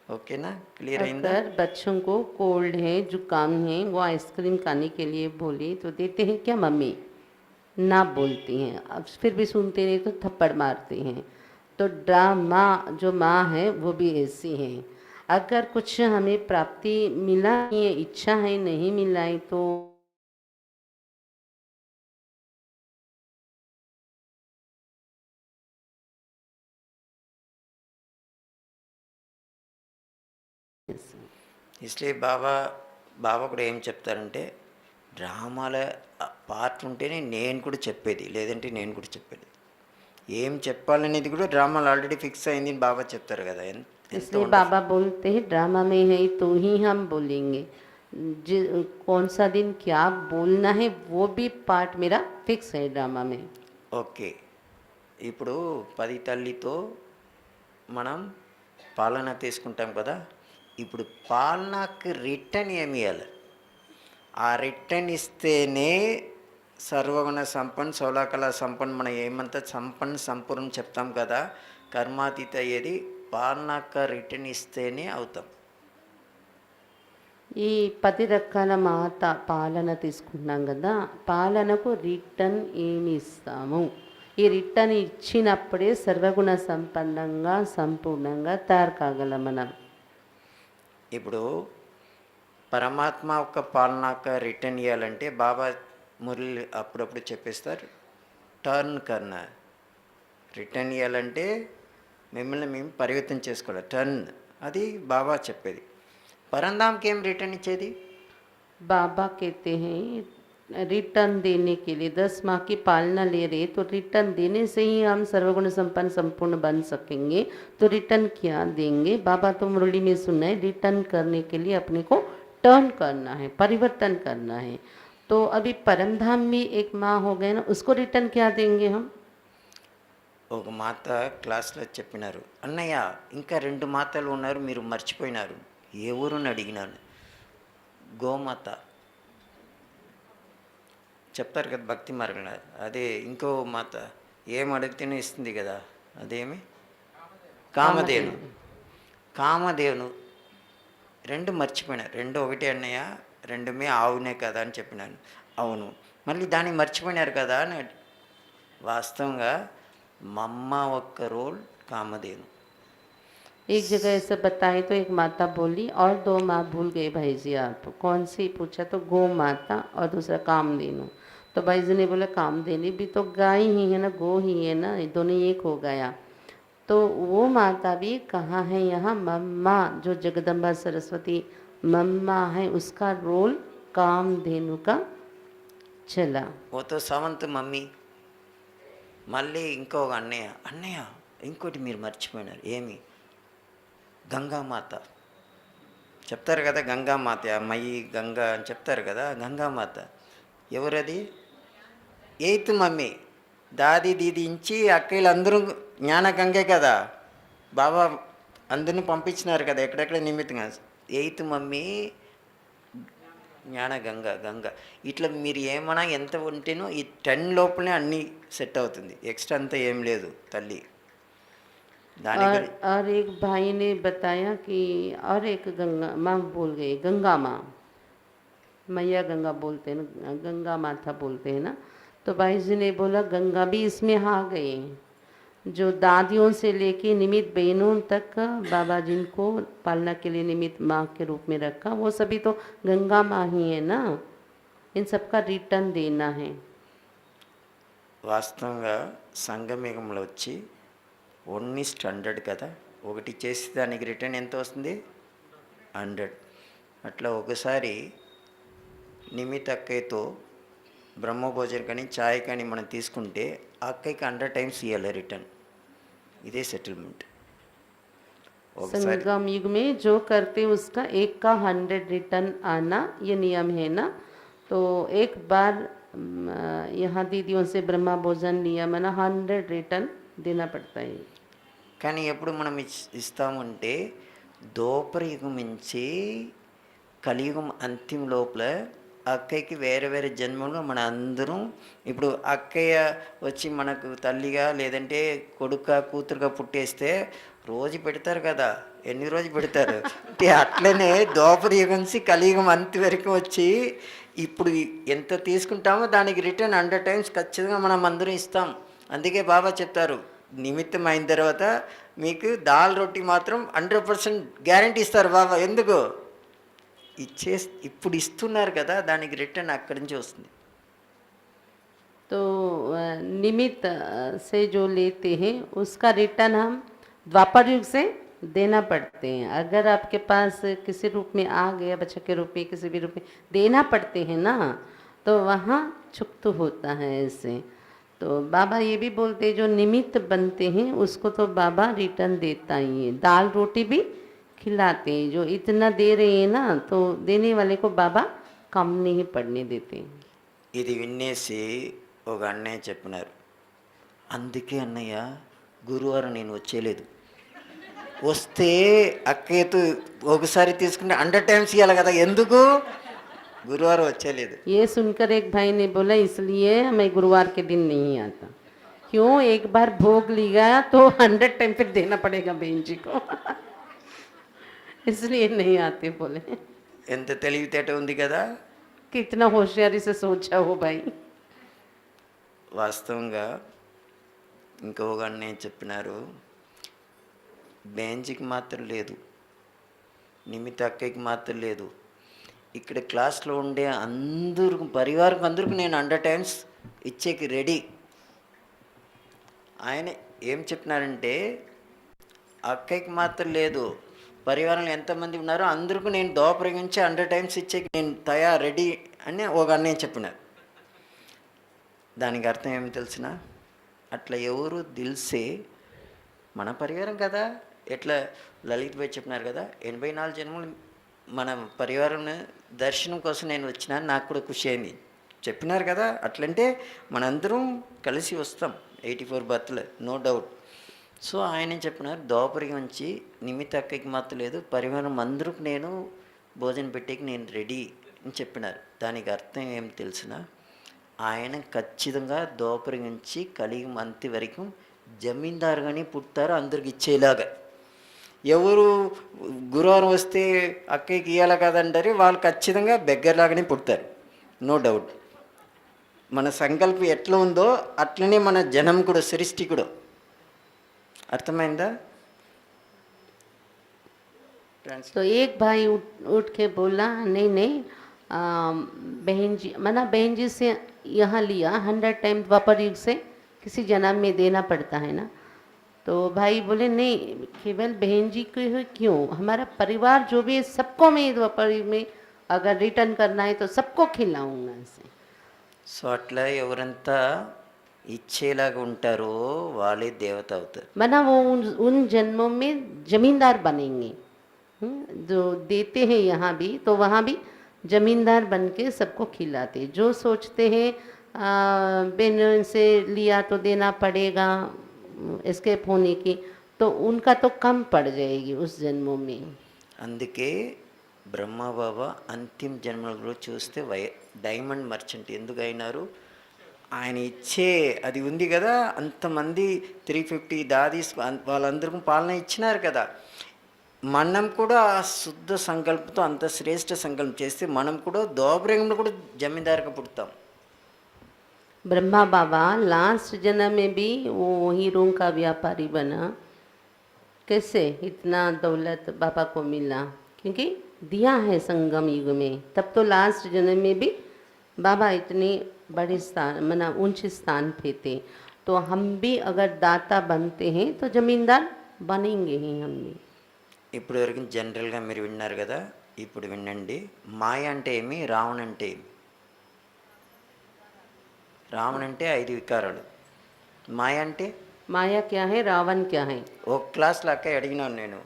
ఓకేనా? క్లియర్ అయిందా? अगर बच्चों को कोल्ड है जुकाम है, वो आइसक्रीम खाने के लिए बोले तो देते हैं क्या मम्मी? ना बोलती हैं, अब फिर भी सुनते नहीं तो थप्पड़ मारते हैं। तो ड्रामा जो माँ है वो भी ऐसी है। अगर कुछ हमें प्राप्ति मिला है, इच्छा है नहीं मिला है, तो ఇస్లే బాబా కూడా ఏం చెప్తారంటే డ్రామాల పార్ట్ ఉంటేనే నేను కూడా చెప్పేది, లేదంటే నేను కూడా చెప్పేది. ఏం చెప్పాలనేది కూడా డ్రామాలు ఆల్రెడీ ఫిక్స్ అయింది అని బాబా చెప్తారు కదా. इसलिए बाबा बोलते हैं ड्रामा में है तो ही हम बोलेंगे, कौन सा दिन क्या बोलना है वो भी पार्ट मेरा फिक्स है ड्रामा में। ఓకే. ఇప్పుడు 10 తల్లితో మనం పాలన తీసుకుంటాం కదా. ఇప్పుడు పాలనకి రిటర్న్ ఏమి ఇవ్వాలి? ఆ రిటర్న్ ఇస్తేనే సర్వగుణ సంపన్ సౌలాకళ సంపన్ మనం ఏమంతా సంపూర్ణ చెప్తాం కదా. కర్మాతీత ఏది పాలనక రిటర్న్ ఇస్తేనే అవుతాం. ఈ 10 రకాల పాలన తీసుకుంటున్నాం కదా! పాలనకు రిటర్న్ ఏమి ఇస్తాము? ఈ రిటర్న్ ఇచ్చినప్పుడే సర్వగుణ సంపన్నంగా, సంపూర్ణంగా తయారు కాగలం మనం. ఇప్పుడు పరమాత్మ యొక్క పాలనాక రిటర్న్ ఇవ్వాలంటే బాబా మురళి అప్పుడప్పుడు చెప్పేస్తారు, టర్న్ కర్న. రిటర్న్ ఇవ్వాలంటే మిమ్మల్ని మేము పరివర్తన చేసుకోవాలి, టర్న్. అది బాబా చెప్పేది. పరంధామ్కి ఏం రిటర్న్ ఇచ్చేది? बाबा कहते हैं रिटर्न देने के लिए 10 माह की पालना ले रहे तो रिटर्न देने से ही हम सर्वगुण संपन्न संपूर्ण बन सकेंगे. तो रिटर्न क्या देंगे? बाबा तो मुरली में सुना है, रिटर्न करने के लिए अपने को टर्न करना है, परिवर्तन करना है. तो अभी परमधाम में एक माँ हो गए ना, उसको रिटर्न क्या देंगे हम? ఒక మాత క్లాస్లో చెప్పినారు, అన్నయ్య ఇంకా 2 మాతలు ఉన్నారు, మీరు మర్చిపోయినారు. ఏ ఊరుని అడిగినాను. గోమాత చెప్తారు కదా భక్తి మార్గంలో. అదే ఇంకో మాత ఏం అడిగితేనే ఇస్తుంది కదా, అదేమి? కామధేను. కామధేను 2 మర్చిపోయినా. 2 ఒకటే అన్నయ్య, 2 ఆవునే కదా అని చెప్పినాను. అవును, మళ్ళీ దాన్ని మర్చిపోయినారు కదా అని. వాస్తవంగా మమ్మ ఒక్క రోల్ కామధేను. एक जगह ऐसा बताए तो एक माता बोली और 2 माँ भूल गए भाई जी आप, कौन सी पूछा तो गो माता और दूसरा कामधेनु. तो भाई जी ने बोला कामधेनु भी तो गाय ही है ना, गो ही है ना, ये दोनों एक हो गया. तो वो माता भी कहाँ है? यहाँ मम्मा, जो जगदम्बा सरस्वती मम्मा है, उसका रोल कामधेनु का चला. ఓ తో సవంత్ మమ్మీ. మళ్ళీ ఇంకొక అన్నయ్య, అన్నయ్య ఇంకోటి మీరు మర్చిపోయినారు. ఏమి? గంగామాత చెప్తారు కదా, గంగామాత మయి గంగా అని చెప్తారు కదా. గంగామాత ఎవరది? 8th mummy. దాది దీది ఇంచి అక్కలు అందరూ జ్ఞాన గంగే కదా. బాబా అందరిని పంపించినారు కదా ఎక్కడెక్కడ నిమిత్తంగా. 8th మమ్మీ జ్ఞాన గంగ. గంగ ఇట్లా మీరు ఏమన్నా ఎంత ఉంటేనో ఈ 10 లోపలనే అన్నీ సెట్ అవుతుంది. ఎక్స్ట్రా అంతా ఏం లేదు తల్లి. और एक भाई ने बताया कि और एक गंगा माँ बोल गए, गंगा माँ, मैया गंगा बोलते हैं ना, गंगा माता बोलते हैं ना. तो भाई जी ने बोला गंगा भी इसमें आ गए. जो दादियों से लेके निमित्त बहनों तक बाबा जिनको पालना के लिए निमित्त माँ के रूप में रखा, वो सभी तो गंगा माँ ही है ना. इन सबका रिटर्न देना है. వాస్తవంగా సంగమేగంలో వచ్చి 1:100 కదా. ఒకటి చేసి దానికి రిటర్న్ ఎంత వస్తుంది? 100. అట్లా ఒకసారి నిమిత్ అక్కయ్యతో బ్రహ్మభోజనం కానీ ఛాయ్ కానీ మనం తీసుకుంటే ఆ అక్కయ్యకి 100 టైమ్స్ ఇవ్వాలి రిటర్న్. ఇదే సెటిల్మెంట్. संगम युग में जो करते उसका 1 का 100 रिटर्न आना, ये नियम है ना. तो एक बार यहाँ दीदियों से ब्रह्मा भोजन लिया, मैंने 100 रिटर्न देना पड़ता है. కానీ ఎప్పుడు మనం ఇస్తామంటే దోపరయుగం నుంచి కలియుగం అంతిమ లోపల అక్కయ్యకి వేరే వేరే జన్మలో మన అందరం ఇప్పుడు అక్కయ్య వచ్చి మనకు తల్లిగా లేదంటే కొడుక కూతురుగా పుట్టేస్తే రోజు పెడతారు కదా. ఎన్ని రోజు పెడతారు అంటే అట్లనే దోపరయుగం నుంచి కలియుగం అంతి వరకు వచ్చి ఇప్పుడు ఎంత తీసుకుంటామో దానికి రిటర్న్ 100 టైమ్స్ ఖచ్చితంగా మనం అందరం ఇస్తాం. అందుకే బాబా చెప్తారు, నిమిత్తం అయిన తర్వాత మీకు దాల్ రొట్టి మాత్రం 100% గ్యారంటీ ఇస్తారు బాబా. ఎందుకు? ఇప్పుడు ఇస్తున్నారు కదా, దానికి రిటర్న్ అక్కడి నుంచి వస్తుంది. तो निमित्त से जो लेते हैं उसका रिटर्न हम द्वापर युग से देना पड़ते हैं. अगर आपके पास किसी रूप में आ गया, बच्चा के रूप में किसी भी रूप में देना पड़ते हैं ना, तो वहाँ चुक्त होता है ऐसे. तो बाबा ये भी बोलते हैं जो निमित्त बनते हैं उसको तो बाबा रिटर्न देता ही है. दाल रोटी भी खिलाते हैं. जो इतना दे रहे हैं ना, तो देने वाले को बाबा कम नहीं पड़ने देते. ఇది వినేసి ఒక అన్నయ్య చెప్పినారు, అందుకే అన్నయ్య గురువారం నేను వచ్చేలేదు. వస్తే అక్కయ్యతో ఒకసారి తీసుకుంటే 100 టైమ్స్ ఇవ్వాలి కదా. ఎందుకు? గురువారం వచ్చేలేదు. ये सुनकर एक भाई ने बोला इसलिए मैं गुरुवार के दिन नहीं आता. क्यों? एक बार भोग लिया तो 100 टाइम फिर देना पड़ेगा बहन जी को. इसलिए नहीं आते बोले. ఎంత తెలివితేట ఉంది కదా. कितना होशियारी से सोचा हो भाई. వాస్తవంగా ఇంకొక నేను చెప్పినారు, బెంచ్కి మాత్రం లేదు, నిమిత అక్కకి మాత్రం లేదు, ఇక్కడ క్లాస్లో ఉండే అందరికి పరివారం అందరికి నేను 100 టైమ్స్ ఇచ్చేకి రెడీ. ఆయన ఏం చెప్పినారంటే అక్కకి మాత్రం లేదు, పరివారంలో ఎంతమంది ఉన్నారో అందరికీ నేను దోపరించి 100 టైమ్స్ ఇచ్చేకి నేను తయారు రెడీ అని ఒక అన్నయ్య చెప్పినారు. దానికి అర్థం ఏమి తెలిసిన, అట్లా ఎవరు దిల్సే మన పరివారం కదా. ఎట్లా లలిత్ భాయ్ చెప్పినారు కదా, 84 జన్మలు మన పరివారం దర్శనం కోసం నేను వచ్చినా నాకు కూడా ఖుషి అయింది చెప్పినారు కదా. అట్లంటే మనందరం కలిసి వస్తాం 84 బర్త్లో, నో డౌట్. సో ఆయన చెప్పినారు దోపరికి ఉంచి నిమిత అక్కకి మాత్రం లేదు, పరివారం అందరికి నేను భోజనం పెట్టేకి నేను రెడీ అని చెప్పినారు. దానికి అర్థం ఏం తెలిసిన, ఆయన ఖచ్చితంగా దోపరి నుంచి కలిగి మంతి వరకు జమీందారుగానే పుట్టారు అందరికి ఇచ్చేలాగా. ఎవరు గురువారం వస్తే అక్కకి ఇవ్వాలి కదంటారు, వాళ్ళు ఖచ్చితంగా బెగ్గర్లాగానే పుడతారు, నో డౌట్. మన సంకల్పం ఎట్లా ఉందో అట్లనే మన జనం కూడా సృష్టి కూడా. అర్థమైందా? तो एक भाई उठ के बोला नहीं नहीं बहन जी मना बहन जी से यहाँ लिया 100 टाइम द्वापर युग से किसी जन्म में देना पड़ता है ना. तो भाई बोले नहीं केवल बहन जी को ही क्यों, हमारा परिवार जो भी है सबको मैं द्वापर युग में अगर रिटर्न करना है तो सबको खिलाऊंगा ऐसे. సో అట్లా ఎవరంతా ఇచ్చేలాగా ఉంటారో వాళ్ళే దేవత అవుతారు. मना वो उन जन्मों में जमींदार बनेंगे. जो देते हैं यहाँ भी तो वहाँ भी जमींदार बन के सबको खिलाते. जो सोचते हैं बिन से लिया तो देना पड़ेगा एस्केप होने की, तो उनका तो कम पड़ जाएगी उस जन्मों में. అందుకే బ్రహ్మబాబా అంతిమ జన్మలో చూస్తే డైమండ్ మర్చెంట్ ఎందుకు అయినారు, ఆయన ఇచ్చే అది ఉంది కదా, అంతమంది 350 దాదీస్ వాళ్ళందరికీ పాలన ఇచ్చినారు కదా. మనం కూడా ఆ శుద్ధ సంకల్పంతో అంత శ్రేష్ఠ సంకల్పం చేస్తే మనం కూడా దోపరంలో కూడా జమీందారుగా పుడతాం. ब्रह्मा बाबा लास्ट जन्म में भी वो हीरों का व्यापारी बना. कैसे इतना दौलत बाबा को मिला, क्योंकि दिया है संगम युग में. तब तो लास्ट जन्म में भी बाबा इतने बड़े स्थान मना ऊंचे स्थान पे थे. तो हम भी अगर दाता बनते हैं तो जमींदार बनेंगे ही हम भी. ఇప్పుడు వరకు జనరల్గా మీరు విన్నారు కదా, ఇప్పుడు వినండి. మాయ అంటే ఏమి, రావణ అంటే ఏమి? రావణ అంటే 5 వికారాలు, మాయ అంటే माया क्या है, रावण क्या है. ఒక క్లాస్లో అక్క అడిగినాను నేను,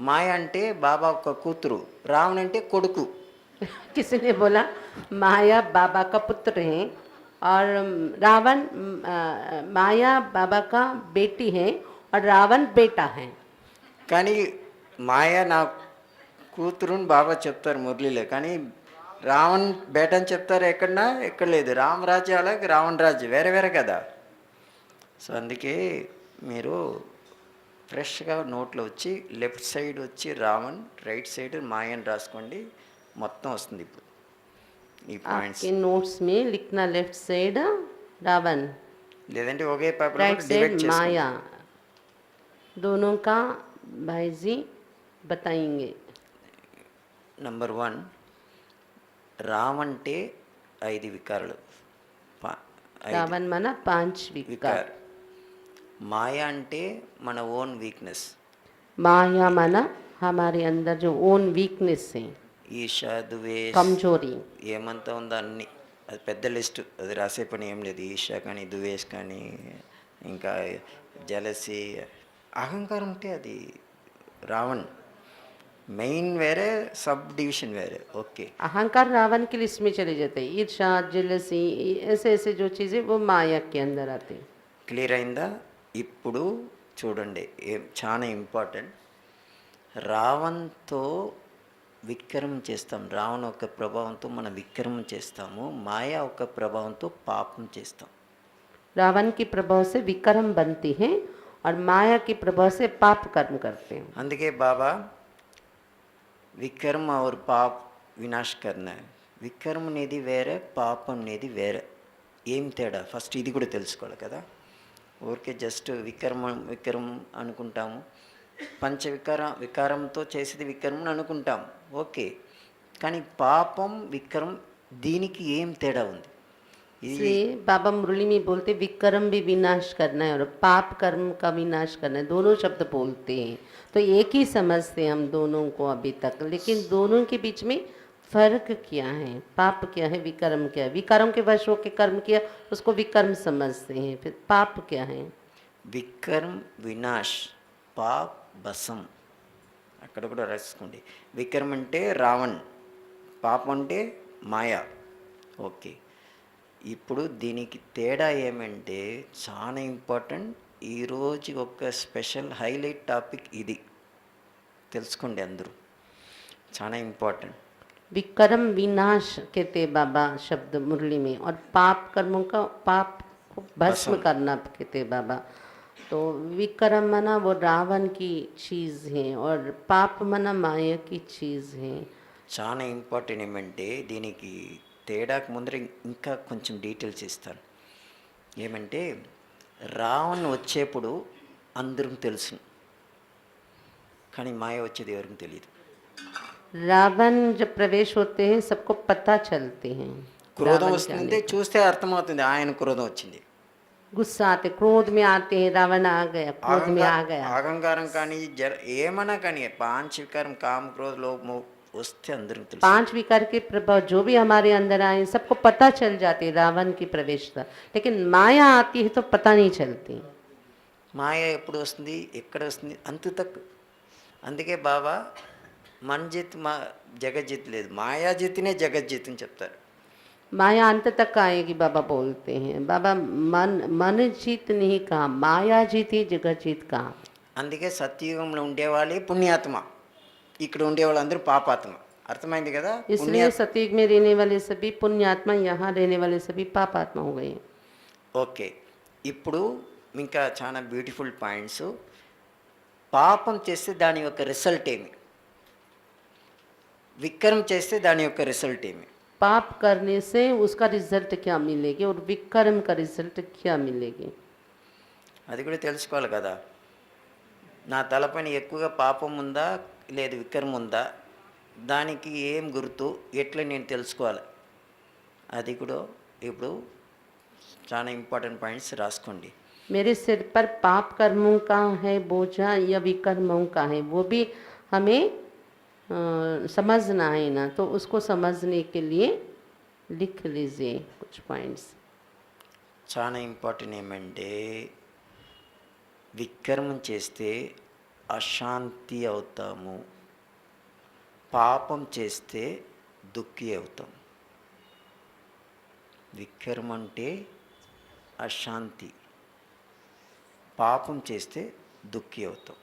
మాయ అంటే బాబా ఒక కూతురు, రావణ అంటే కొడుకు. किसी ने बोला माया बाबा का पुत्र है और रावण माया बाबा का बेटी है और रावण बेटा है. కానీ మాయ నా కూతురుని బాబా చెప్తారు మురళిలో, కానీ రావణ్ బేట అని చెప్తారు ఎక్కడన్నా, ఎక్కడ లేదు. రామరాజ్యాలకు రావణ రాజ్యం వేరే వేరే కదా. సో అందుకే మీరు ఫ్రెష్గా నోట్లో వచ్చి లెఫ్ట్ సైడ్ వచ్చి రావణ్, రైట్ సైడ్ మాయని రాసుకోండి, మొత్తం వస్తుంది ఇప్పుడు ఈ పాయింట్స్. आपके नोट्स में लिखना लेफ्ट साइड रावण, లేదంటే ఒకే పేపర్ राइट డివైడ్ साइड చేసుకోండి. माया. दोनों का भाई जी बताएंगे. నంబర్ 1, రామ్ అంటే 5 వికారాలు, 5 रावण माना 5 विकार. వికార్. మాయ అంటే మన ఓన్ వీక్నెస్, माया माना हमारे अंदर जो ओन वीकनेस है, ఈష, ద్వేష్, कमजोरी. ఏమంతా ఉందో అన్ని, అది పెద్ద లిస్ట్, అది రాసే పని ఏం లేదు. ఈష కానీ, ద్వేష్ కానీ, ఇంకా జలసి, అహంకారం ఉంటే అది రావణ్. మెయిన్ వేరే, సబ్ డివిజన్ వేరే. ఓకే, अहंकार रावण की लिस्ट में चले जाते हैं. ईर्षा, जेलसी, ऐसे ऐसे जो चीज़ें वो माया के अंदर आते हैं. క్లియర్ అయిందా? ఇప్పుడు చూడండి, చాలా ఇంపార్టెంట్. రావణ్తో విక్రమం చేస్తాం, రావణ ఒక ప్రభావంతో మనం విక్రమం చేస్తాము, మాయ ఒక ప్రభావంతో పాపం చేస్తాం. रावण के प्रभाव से विक्रम बनती है और माया के प्रभाव से पाप कर्म करते हैं. అందుకే బాబా విక్రమ్ और पाप వినాశ్ కర్ణ. వికర్మ అనేది వేరే, పాపం అనేది వేరే. ఏం తేడా ఫస్ట్ ఇది కూడా తెలుసుకోవాలి కదా. ఊరికే జస్ట్ వికర్మం అనుకుంటాము. వికారంతో చేసేది వికర్మం అనుకుంటాం, ఓకే. కానీ పాపం వికరం దీనికి ఏం తేడా ఉంది? ఇది इसलिए बाबा मुरली में बोलते विक्रम भी विनाश करना है और पाप कर्म का विनाश करना है, दोनों शब्द बोलते हैं। तो एक ही समझते हैं हम दोनों को अभी तक, लेकिन दोनों के बीच में फर्क क्या है? पाप क्या है, विकर्म क्या है? विकर्म के वश होकर कर्म किया उसको विकर्म समझते हैं, फिर पाप क्या है? వికర్మ్ వినాష్, పాప్ బసం. అక్కడ కూడా రాసుకోండి. విక్రమ్ అంటే రావణ్, పాపం అంటే మాయా, ఓకే. ఇప్పుడు దీనికి తేడా ఏమంటే చాలా ఇంపార్టెంట్. ఈరోజు ఒక స్పెషల్ హైలైట్ టాపిక్ ఇది తెలుసుకోండి అందరూ, చాలా ఇంపార్టెంట్. विक्रम विनाश कहते बाबा शब्द मुरली में, और पाप कर्मों का पाप को भस्म करना कहते बाबा। तो विक्रम मना वो रावण की चीज़ है और पाप मना माया की चीज़ है। చాలా ఇంపార్టెంట్ ఏమంటే దీనికి తేడాకు ముందర ఇంకా కొంచెం డీటెయిల్స్ ఇస్తాను. ఏమంటే రావణ్ వచ్చేప్పుడు అందరం తెలుసు, కానీ మాయ వచ్చేది ఎవరికి తెలియదు. रावण जब प्रवेश होते हैं सबको पता चलते हैं, క్రోధం रावण के వస్తుంది, आने का। చూస్తే అర్థమవుతుంది ఆయన క్రోధం వచ్చింది. गुस्सा आते, क्रोध में आते हैं, रावण आ गया, क्रोध में आ गया। అహంకారం కానీ ఏమన్నా కానీ పాంచ వికారం కామ క్రోధ లోభ వస్తే అందరం తెలుసు. पांच विकार के प्रभाव जो भी हमारे अंदर आए सबको पता चल जाती है रावण की प्रवेशता, लेकिन माया आती है तो पता नहीं चलती। మాయ ఎప్పుడు వస్తుంది, ఎక్కడ వస్తుంది, అంతు తక్కువ. అందుకే బాబా మన జిత్ మా జగజ్జిత్ లేదు, మాయా జిత్నే జగజ్జిత్ అని చెప్తారు. माया अंत तक आएगी बाबा बोलते हैं। बाबा मन जीत नहीं कहा, माया जीती जगत जीत कहा। అందుకే సత్యయుగంలో ఉండేవాళ్ళే పుణ్యాత్మ, ఇక్కడ ఉండేవాళ్ళందరూ పాపాత్మ. అర్థమైంది కదా. इसलिए सतयुग में रहने वाले सभी पुण्यात्मा, यहाँ रहने वाले सभी पापात्मा हो गए। ఓకే. ఇప్పుడు ఇంకా చాలా బ్యూటిఫుల్ పాయింట్స్. పాపం చేస్తే దాని యొక్క రిజల్ట్ ఏమి, విక్రమ్ చేస్తే దాని యొక్క రిజల్ట్ ఏమి? पाप करने से उसका रिजल्ट क्या मिलेगी और विक्रम का रिजल्ट क्या मिलेगी, అది కూడా తెలుసుకోవాలి కదా. నా తలపైన ఎక్కువగా పాపం ఉందా లేదు విక్రమ్ ఉందా, దానికి ఏం గుర్తు, ఎట్లా నేను తెలుసుకోవాలి, అది కూడా ఇప్పుడు చాలా ఇంపార్టెంట్ పాయింట్స్ రాసుకోండి. मेरे सिर पर पाप कर्मों का है बोझा या विकर्मों का है, वो भी हमें समझना है ना। तो उसको समझने के लिए लिख लीजिए कुछ पॉइंट्स। చాలా ఇంపార్టెంట్ ఏమంటే వికర్మం చేస్తే అశాంతి అవుతాము, పాపం చేస్తే దుఃఖి అవుతాం. వికర్మం అంటే అశాంతి, పాపం చేస్తే దుఃఖి అవుతాం.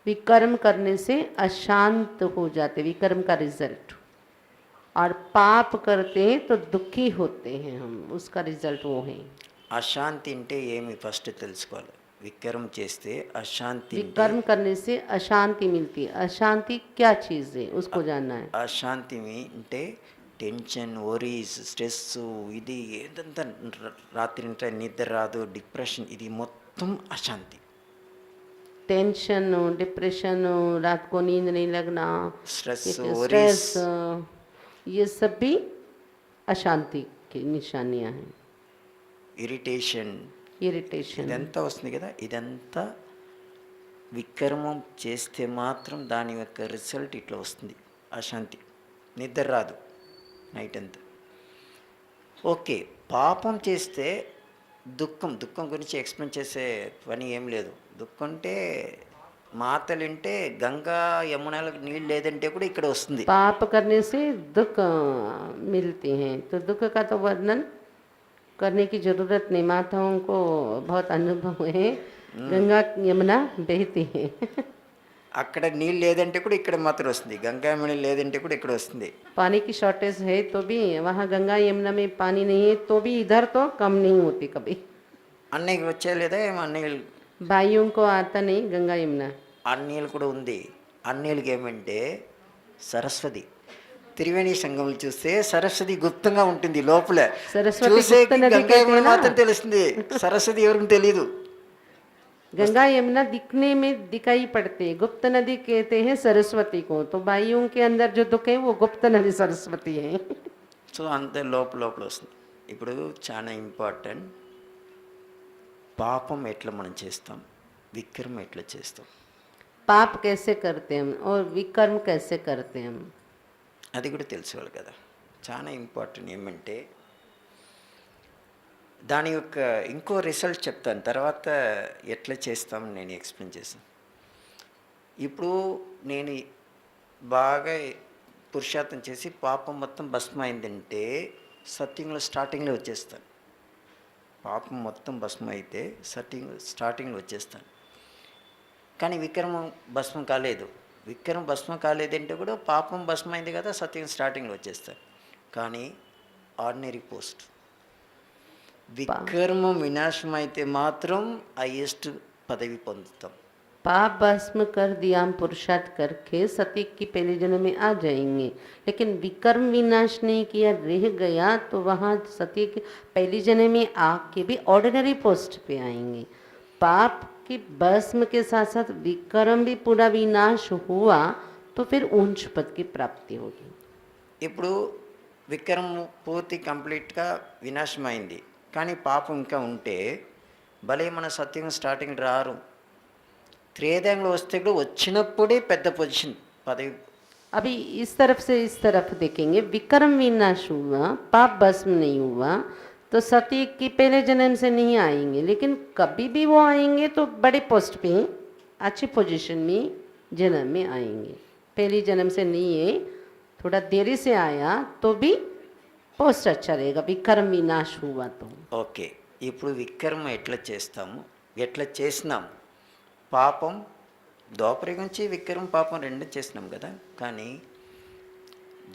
विकर्म करने से अशांत हो जाते, विकर्म का रिजल्ट, और पाप करते हैं तो दुखी होते हैं हम, उसका रिजल्ट वो है। అశాంతి అంటే ఏమి ఫస్ట్ తెలుసుకోవాలి. వికర్మం చేస్తే అశాంతి అంటే, विकर्म करने से अशांति मिलती है। अशांति क्या चीज़ है उसको जानना है। అశాంతి అంటే టెన్షన్, వరీస్, స్ట్రెస్, ఇది ఏదంతా రాత్రి నిద్ర రాదు, డిప్రెషన్, ఇది మొత్తం అశాంతి. टेंशन, डिप्रेशन, रात को नींद नहीं लगना, స్ట్రెస్, स्ट्रेस, వరీస్, ये सब भी अशांति की निशानियां हैं। ఇరిటేషన్, इरिटेशन, ఇదంతా వస్తుంది కదా. ఇదంతా వికర్మం చేస్తే మాత్రం దాని యొక్క రిజల్ట్ ఇట్లా వస్తుంది, అశాంతి, నిద్ర రాదు నైట్ అంతా. ఓకే. పాపం చేస్తే దుఃఖం గురించి ఎక్స్ప్లెయిన్ చేసే పని ఏం లేదు. దుఃఖం అంటే మాతలుంటే గంగా యమునలకు నీళ్ళు లేదంటే కూడా ఇక్కడ వస్తుంది. पाप करने से दुख मिलते हैं, तो दुख का तो वर्णन करने की जरूरत नहीं, माताओं को बहुत अनुभव है। गंगा यमुना बहती है అక్కడ నీళ్ళు లేదంటే కూడా ఇక్కడ మాత్రం వస్తుంది, గంగా యమున లేదంటే కూడా ఇక్కడ వస్తుంది. पानी की शॉर्टेज है तो भी वहाँ गंगा यमुना में पानी नहीं है तो भी इधर तो कम नहीं होती कभी। అన్నయ్యకి వచ్చే లేదా ఏమో అన్నయ్యలు, भाइयों को आता नहीं गंगा यमुना। అన్నయ్యలు కూడా ఉంది. అన్నయ్యలకి ఏమంటే సరస్వతి, త్రివేణి సంగములు చూస్తే సరస్వతి గుప్తంగా ఉంటుంది లోపల. सरस्वती गुप्त చూసేకి नदी గంగా कहते యమున हैं ना। మాత్రం తెలుస్తుంది, సరస్వతి ఎవరికి తెలియదు. गंगा यमुना दिखने में दिखाई पड़ते हैं, गुप्त नदी कहते हैं सरस्वती को। तो भाइयों के अंदर जो दुख है वो गुप्त नदी सरस्वती है। సో అంతే లోపల లోపల వస్తుంది. ఇప్పుడు చాలా ఇంపార్టెంట్, పాపం ఎట్లా మనం చేస్తాం, విక్రమం ఎట్లా చేస్తాం, पाप कैसे करते हैं हम और विकर्म कैसे करते हैं हम। అది కూడా తెలుసుకోవాలి కదా. చాలా ఇంపార్టెంట్ ఏమంటే దాని యొక్క ఇంకో రిజల్ట్ చెప్తాను, తర్వాత ఎట్లా చేస్తామని నేను ఎక్స్ప్లెయిన్ చేస్తాను. ఇప్పుడు నేను బాగా పురుషార్థం చేసి పాపం మొత్తం భస్మైందంటే సత్యంలో స్టార్టింగ్లో వచ్చేస్తాను. పాపం మొత్తం భస్మం అయితే స్టార్టింగ్లో వచ్చేస్తాను. కానీ విక్రమం భస్మం కాలేదు. విక్రమం భస్మం కాలేదంటే కూడా పాపం భస్మైంది కదా, సత్యం స్టార్టింగ్లో వచ్చేస్తాను. కానీ ఆర్డినరీ పోస్ట్ వికర్మం వినాశం అయితే మాత్రం హైయెస్ట్ పదవి పొందుతాం. पाप भस्म कर दिया हम पुरुषार्थ करके सत्य की पहले जन्म में आ जाएंगे, लेकिन विकर्म विनाश नहीं किया रह गया तो वहाँ सत्य के पहली जन्म में आके भी ऑर्डिनरी पोस्ट पे आएंगे। पाप के भस्म के साथ साथ विकर्म भी पूरा विनाश हुआ तो फिर ऊंच पद की प्राप्ति होगी। ఇప్పుడు విక్రమం పూర్తి కంప్లీట్గా వినాశమైంది, కానీ పాపం ఇంకా ఉంటే భలే మన సత్యం స్టార్టింగ్ రారు. త్రేదాంలో వస్తే కూడా వచ్చినప్పుడే పెద్ద పొజిషన్ పదవి. अभी इस तरफ से इस तरफ देखेंगे, विकर्म विनाश हुआ, पाप भस्म नहीं हुआ तो सती की पहले जन्म से नहीं आएंगे, लेकिन कभी भी वो आएंगे तो बड़े पोस्ट पे अच्छी पोजीशन में जन्म में आएंगे। पहली जन्म से नहीं है, थोड़ा देरी से आया तो भी पोस्ट अच्छा रहेगा, विकर्म विनाश हुआ तो। ఓకే, ఇప్పుడు వికర్మ ఎట్లా చేస్తాము, ఎట్లా చేసినాం. పాపం దోపరి గురించి విక్రమం పాపం రెండు చేసినాం కదా. కానీ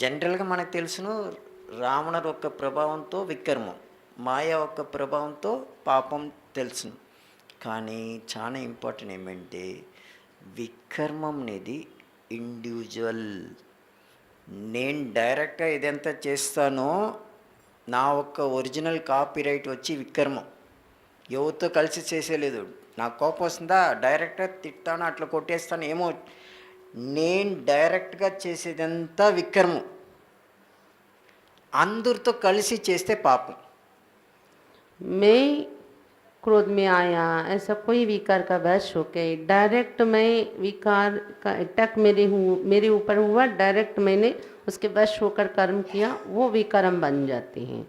జనరల్గా మనకు తెలుసును, రావణ యొక్క ప్రభావంతో విక్రమం, మాయ యొక్క ప్రభావంతో పాపం తెలుసును. కానీ చాలా ఇంపార్టెంట్ ఏమంటే వికర్మం అనేది ఇండివిజువల్. నేను డైరెక్ట్గా ఇదంతా చేస్తానో నా ఒక్క ఒరిజినల్ కాపీ రైట్ వచ్చి వికర్మం, ఎవరితో కలిసి చేసేలేదు. నాకు కోపం వస్తుందా డైరెక్ట్గా తిట్టాను, అట్లా కొట్టేస్తాను ఏమో, నేను డైరెక్ట్గా చేసేదంతా వికర్మం. అందరితో కలిసి చేస్తే పాపం. मैं क्रोध में आया, ऐसा कोई विकार का वश होके डायरेक्ट मैं विकार का अटैक मेरे ऊपर हुआ, डायरेक्ट मैंने उसके वश होकर कर्म किया, वो विकर्म बन जाते हैं।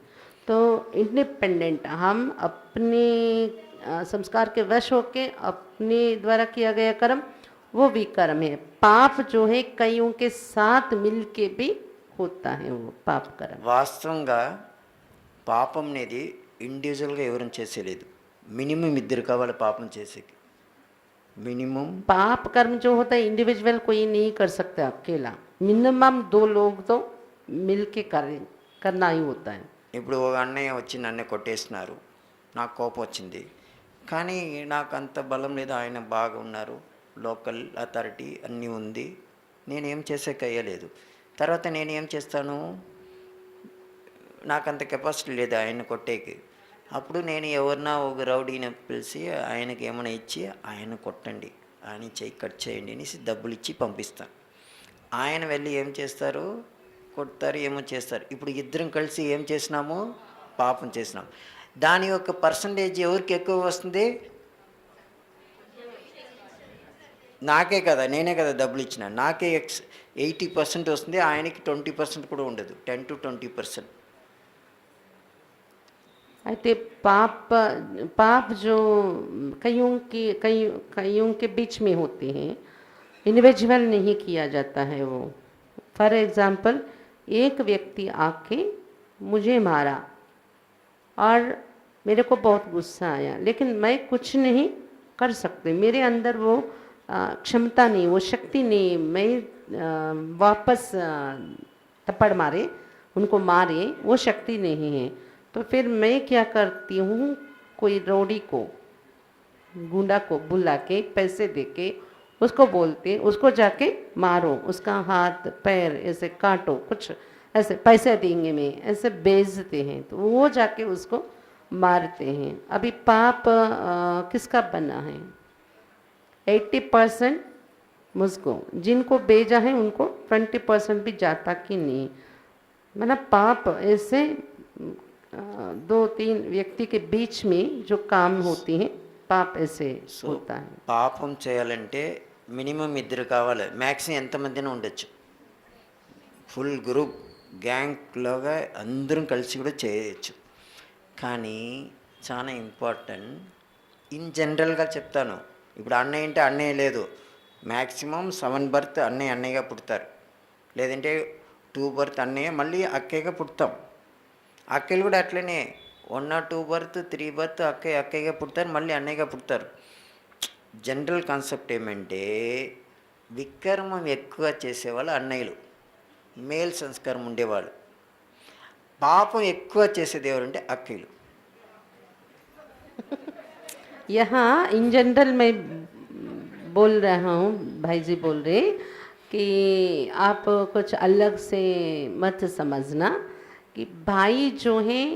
तो इंडिपेंडेंट हम अपने संस्कार के वश होके अपने द्वारा किया गया कर्म वो विकर्म है। पाप जो है कईयों के साथ मिलके भी होता है वो पाप कर्म। వాస్తవంగా పాపం అనేది ఇండివిజువల్గా ఎవరైనా చేసేలేదు. మినిమం ఇద్దరు కావాలి పాపం చేసేకి. మినిమం पाप कर्म जो होता है इंडिविजुअल कोई नहीं कर सकता अकेला, मिनिमम 2 लोग तो मिलके करना ही होता है। ఇప్పుడు ఒక అన్నయ్య వచ్చి నన్ను కొట్టేసినారు, నాకు కోపం వచ్చింది, కానీ నాకు అంత బలం లేదు, ఆయన బాగా ఉన్నారు, లోకల్ అథారిటీ అన్నీ ఉంది, నేనేం చేసేకి అయ్యలేదు. తర్వాత నేను ఏం చేస్తాను, నాకు అంత కెపాసిటీ లేదు ఆయన కొట్టేకి. అప్పుడు నేను ఎవరినా ఒక రౌడీని పిలిచి ఆయనకి ఏమైనా ఇచ్చి ఆయన కొట్టండి, ఆయన చెయ్యి కట్ చేయండి అనేసి డబ్బులు ఇచ్చి పంపిస్తాను. ఆయన వెళ్ళి ఏం చేస్తారు, కొడతారు, ఏమో చేస్తారు. ఇప్పుడు ఇద్దరం కలిసి ఏం చేసినాము, పాపం చేసినాం. దాని యొక్క పర్సంటేజ్ ఎవరికి ఎక్కువ వస్తుంది, నాకే కదా, నేనే కదా డబ్బులు ఇచ్చిన, నాకే 80% వస్తుంది, ఆయనకి 20% కూడా ఉండదు, 10 to 20%. అయితే पाप जो कईयों के बीच में होते हैं, इंडिविजुअल नहीं किया जाता है वो। फॉर एग्जाम्पल एक व्यक्ति आके मुझे मारा और मेरे को बहुत गुस्सा आया, लेकिन मैं कुछ नहीं कर सकती, मेरे अंदर वो क्षमता नहीं, वो शक्ति नहीं, मैं वापस थप्पड़ मारे उनको मारे वो शक्ति नहीं है। तो फिर मैं क्या करती हूँ, कोई रोड़ी को गुंडा को बुला के पैसे दे के उसको बोलते उसको जाके मारो, उसका हाथ पैर ऐसे काटो, कुछ ऐसे पैसे देंगे मैं, ऐसे बेचते हैं, तो वो जाके उसको मारते हैं। अभी पाप किसका बना है? 80% मुझको, जिनको भेजा है उनको 20% भी जाता कि नहीं। मतलब पाप ऐसे दो तीन व्यक्ति के बीच में जो काम होती है, పాప్ ऐसे సో होता है। పాపం చేయాలంటే మినిమం ఇద్దరు కావాలి, మ్యాక్సిమం ఎంతమందినా ఉండొచ్చు. ఫుల్ గ్రూప్ గ్యాంగ్లాగా అందరం కలిసి కూడా చేయొచ్చు. కానీ చాలా ఇంపార్టెంట్, ఇన్ జనరల్గా చెప్తాను. ఇప్పుడు అన్నయ్య అంటే అన్నయ్య లేదు, మ్యాక్సిమం 7 బర్త్ అన్నయ్యగా పుడతారు, లేదంటే 2 బర్త్ అన్నయ్య మళ్ళీ అక్కయ్యగా పుడతాం. అక్కయ్యలు కూడా అట్లనే 1 or 2 బర్త్ 3 బర్త్ అక్కయ్యగా పుడతారు, మళ్ళీ అన్నయ్యగా పుడతారు. జనరల్ కాన్సెప్ట్ ఏమంటే వికర్మం ఎక్కువ చేసేవాళ్ళు అన్నయ్యలు, మేల్ సంస్కారం ఉండేవాళ్ళు. పాపం ఎక్కువ చేసేది ఎవరంటే అక్కయ్యలు. यहाँ इन जनरल मैं बोल रहा हूँ, भाई जी बोल रहे कि आप कुछ अलग से मत समझना कि भाई जो हैं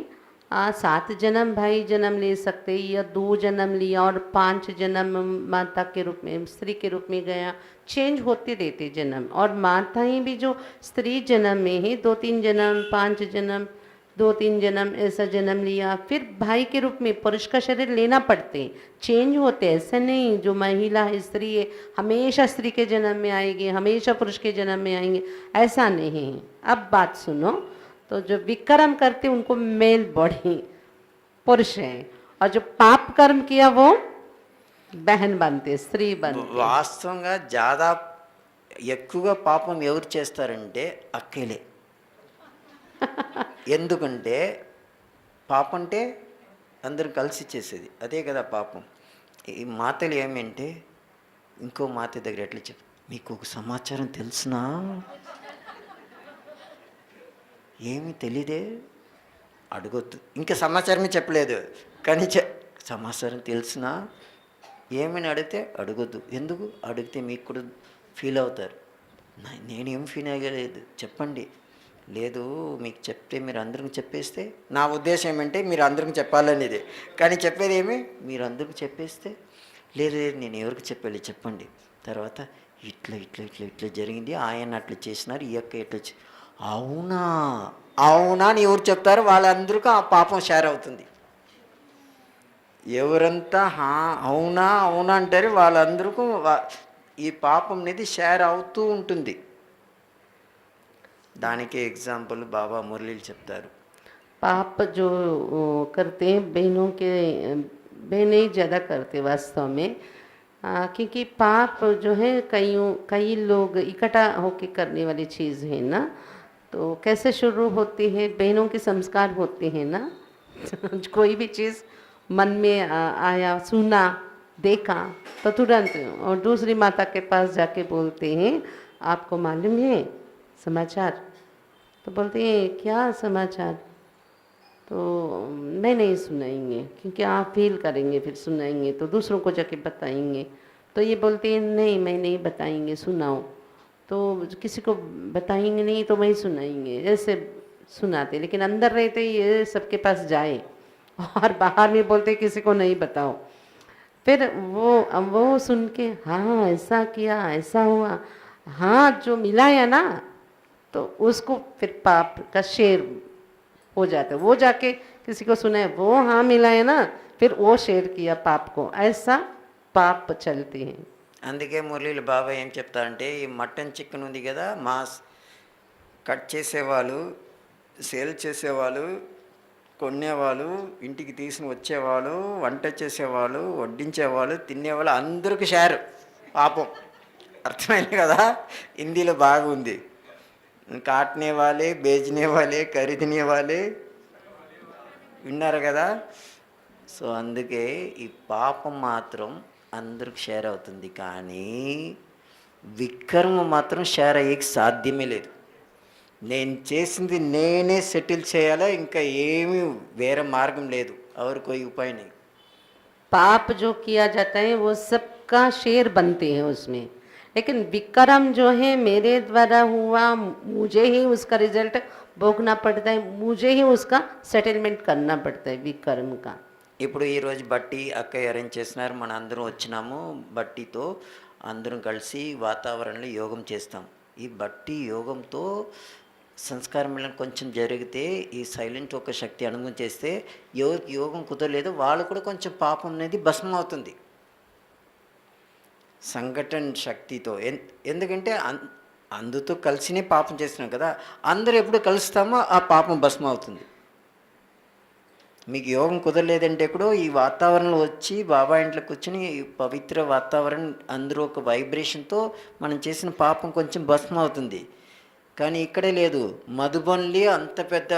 7 जन्म भाई जन्म ले सकते, या 2 जन्म लिया और 5 जन्म माता के रूप में, स्त्री के रूप में गया, चेंज होते रहते जन्म। और माताएं भी जो स्त्री जन्म में है 2-3 जन्म 5 जन्म 2-3 जन्म ऐसा जन्म लिया, फिर भाई के रूप में पुरुष का शरीर लेना पड़ते, चेंज होते। ऐसा नहीं जो महिला है स्त्री है हमेशा स्त्री के जन्म में आएगी, हमेशा पुरुष के जन्म में आएंगे, ऐसा नहीं है। अब बात सुनो, तो जो विक्रम करते उनको मेल बॉडी पुरुष है, और जो पाप कर्म किया वो बहन बनते, स्त्री बनते। వాస్తవంగా జాదా ఎక్కువగా పాపం ఎవరు చేస్తారంటే అక్కలే. ఎందుకంటే పాపం అంటే అందరం కలిసి చేసేది, అదే కదా పాపం. ఈ మాతలు ఏమంటే ఇంకో మాత దగ్గర ఎట్లా చెప్పు, మీకు ఒక సమాచారం తెలుసునా, ఏమి తెలీదే, అడగొద్దు. ఇంకా సమాచారమే చెప్పలేదు కానీ సమాచారం తెలుసునా, ఏమని అడిగితే అడగొద్దు. ఎందుకు అడిగితే మీకు కూడా ఫీల్ అవుతారు. నేనేం ఫీల్ అయ్యలేదు, చెప్పండి. లేదు మీకు చెప్తే మీరు అందరికి చెప్పేస్తే, నా ఉద్దేశం ఏమంటే మీరు అందరికి చెప్పాలనేది, కానీ చెప్పేది ఏమి మీరు అందరికి చెప్పేస్తే, లేదు లేదు నేను ఎవరికి చెప్పాలి చెప్పండి, తర్వాత ఇట్లా ఇట్లా ఇట్లా ఇట్లా జరిగింది, ఆయన అట్లా చేసినారు, ఈ యొక్క ఇట్లా అవునా అవునా అని ఎవరు చెప్తారో వాళ్ళందరికీ ఆ పాపం షేర్ అవుతుంది. ఎవరంతా అవునా అవునా అంటారు వాళ్ళందరికీ ఈ పాపం అనేది షేర్ అవుతూ ఉంటుంది. దానికి ఎగ్జాంపుల్ బాబా మురళీలు చెప్తారు. पाप जो करते हैं बहनों के, बहनें ही ज़्यादा करते वास्तव में, क्योंकि पाप जो है कई लोग इकट्ठा होके करने वाली चीज़ है ना। तो कैसे शुरू होती है, बहनों के संस्कार होते हैं ना। कोई भी चीज़ मन में आया, सुना, देखा, तो तुरंत और दूसरी माता के पास जाके बोलते हैं आपको मालूम है समाचार, तो बोलते हैं क्या समाचार, तो मैं नहीं सुनाएंगे क्योंकि आप फील करेंगे, फिर सुनाएंगे तो दूसरों को जाके बताएंगे, तो ये बोलते हैं नहीं मैं नहीं बताएंगे, सुनाओ, तो किसी को बताएंगे नहीं तो मैं सुनाएंगे, ऐसे सुनाते। लेकिन अंदर रहते ये सबके पास जाए और बाहर में बोलते किसी को नहीं बताओ। फिर वो सुन के हाँ ऐसा किया ऐसा हुआ, हाँ जो मिलाया ना, तो उसको फिर पाप का शेर हो जाता है। वो जाके किसी को सुनाए, वो हाँ मिलाया ना, फिर वो शेर किया पाप को, ऐसा पाप चलते हैं। అందుకే మురళీలు బాబా ఏం చెప్తారంటే, ఈ మటన్ చికెన్ ఉంది కదా, మాస్ కట్ చేసేవాళ్ళు, సేల్ చేసేవాళ్ళు, కొనేవాళ్ళు, ఇంటికి తీసుకుని వచ్చేవాళ్ళు, వంట చేసేవాళ్ళు, వడ్డించేవాళ్ళు, తినేవాళ్ళు అందరికీ షేర్ పాపం. అర్థమైంది కదా, హిందీలో బాగుంది. కాటనే వాళ్ళే, బేచనే వాళ్ళే, ఖరీదనే వాళ్ళే, విన్నారు కదా. సో అందుకే ఈ పాపం మాత్రం అందరికి షేర్ అవుతుంది, కానీ వికర్మ మాత్రం షేర్ అయ్యేకి సాధ్యమే లేదు. నేను చేసింది నేనే సెటిల్ చేయాలా, ఇంకా ఏమీ వేరే మార్గం లేదు, और कोई उपाय नहीं. पाप जो किया जाता है वो सब का शेर बनते हैं उसमें, लेकिन विक्रम जो है मेरे द्वारा हुआ, मुझे ही उसका रिजल्ट भोगना पड़ता है, मुझे ही उसका सेटलमेंट करना पड़ता है विक्रम का। ఇప్పుడు ఈరోజు బట్టి అక్కయ్య అరేంజ్ చేసినారు, మన అందరం వచ్చినాము. బట్టితో అందరం కలిసి వాతావరణంలో యోగం చేస్తాం. ఈ బట్టి యోగంతో సంస్కారం మిలనం కొంచెం జరిగితే ఈ సైలెంట్ ఒక శక్తి అనుభవం చేస్తే ఎవరికి యోగం కుదరలేదో వాళ్ళు కూడా కొంచెం పాపం అనేది భస్మం అవుతుంది సంఘటన శక్తితో. ఎందుకంటే అందుతో కలిసినే పాపం చేస్తున్నాం కదా, అందరూ ఎప్పుడు కలుస్తామో ఆ పాపం భస్మం అవుతుంది. మీకు యోగం కుదరలేదంటే కూడా ఈ వాతావరణంలో వచ్చి బాబా ఇంట్లో కూర్చొని ఈ పవిత్ర వాతావరణం అందరూ ఒక వైబ్రేషన్తో మనం చేసిన పాపం కొంచెం భస్మం అవుతుంది. కానీ ఇక్కడే లేదు. మధుబన్లీ అంత పెద్ద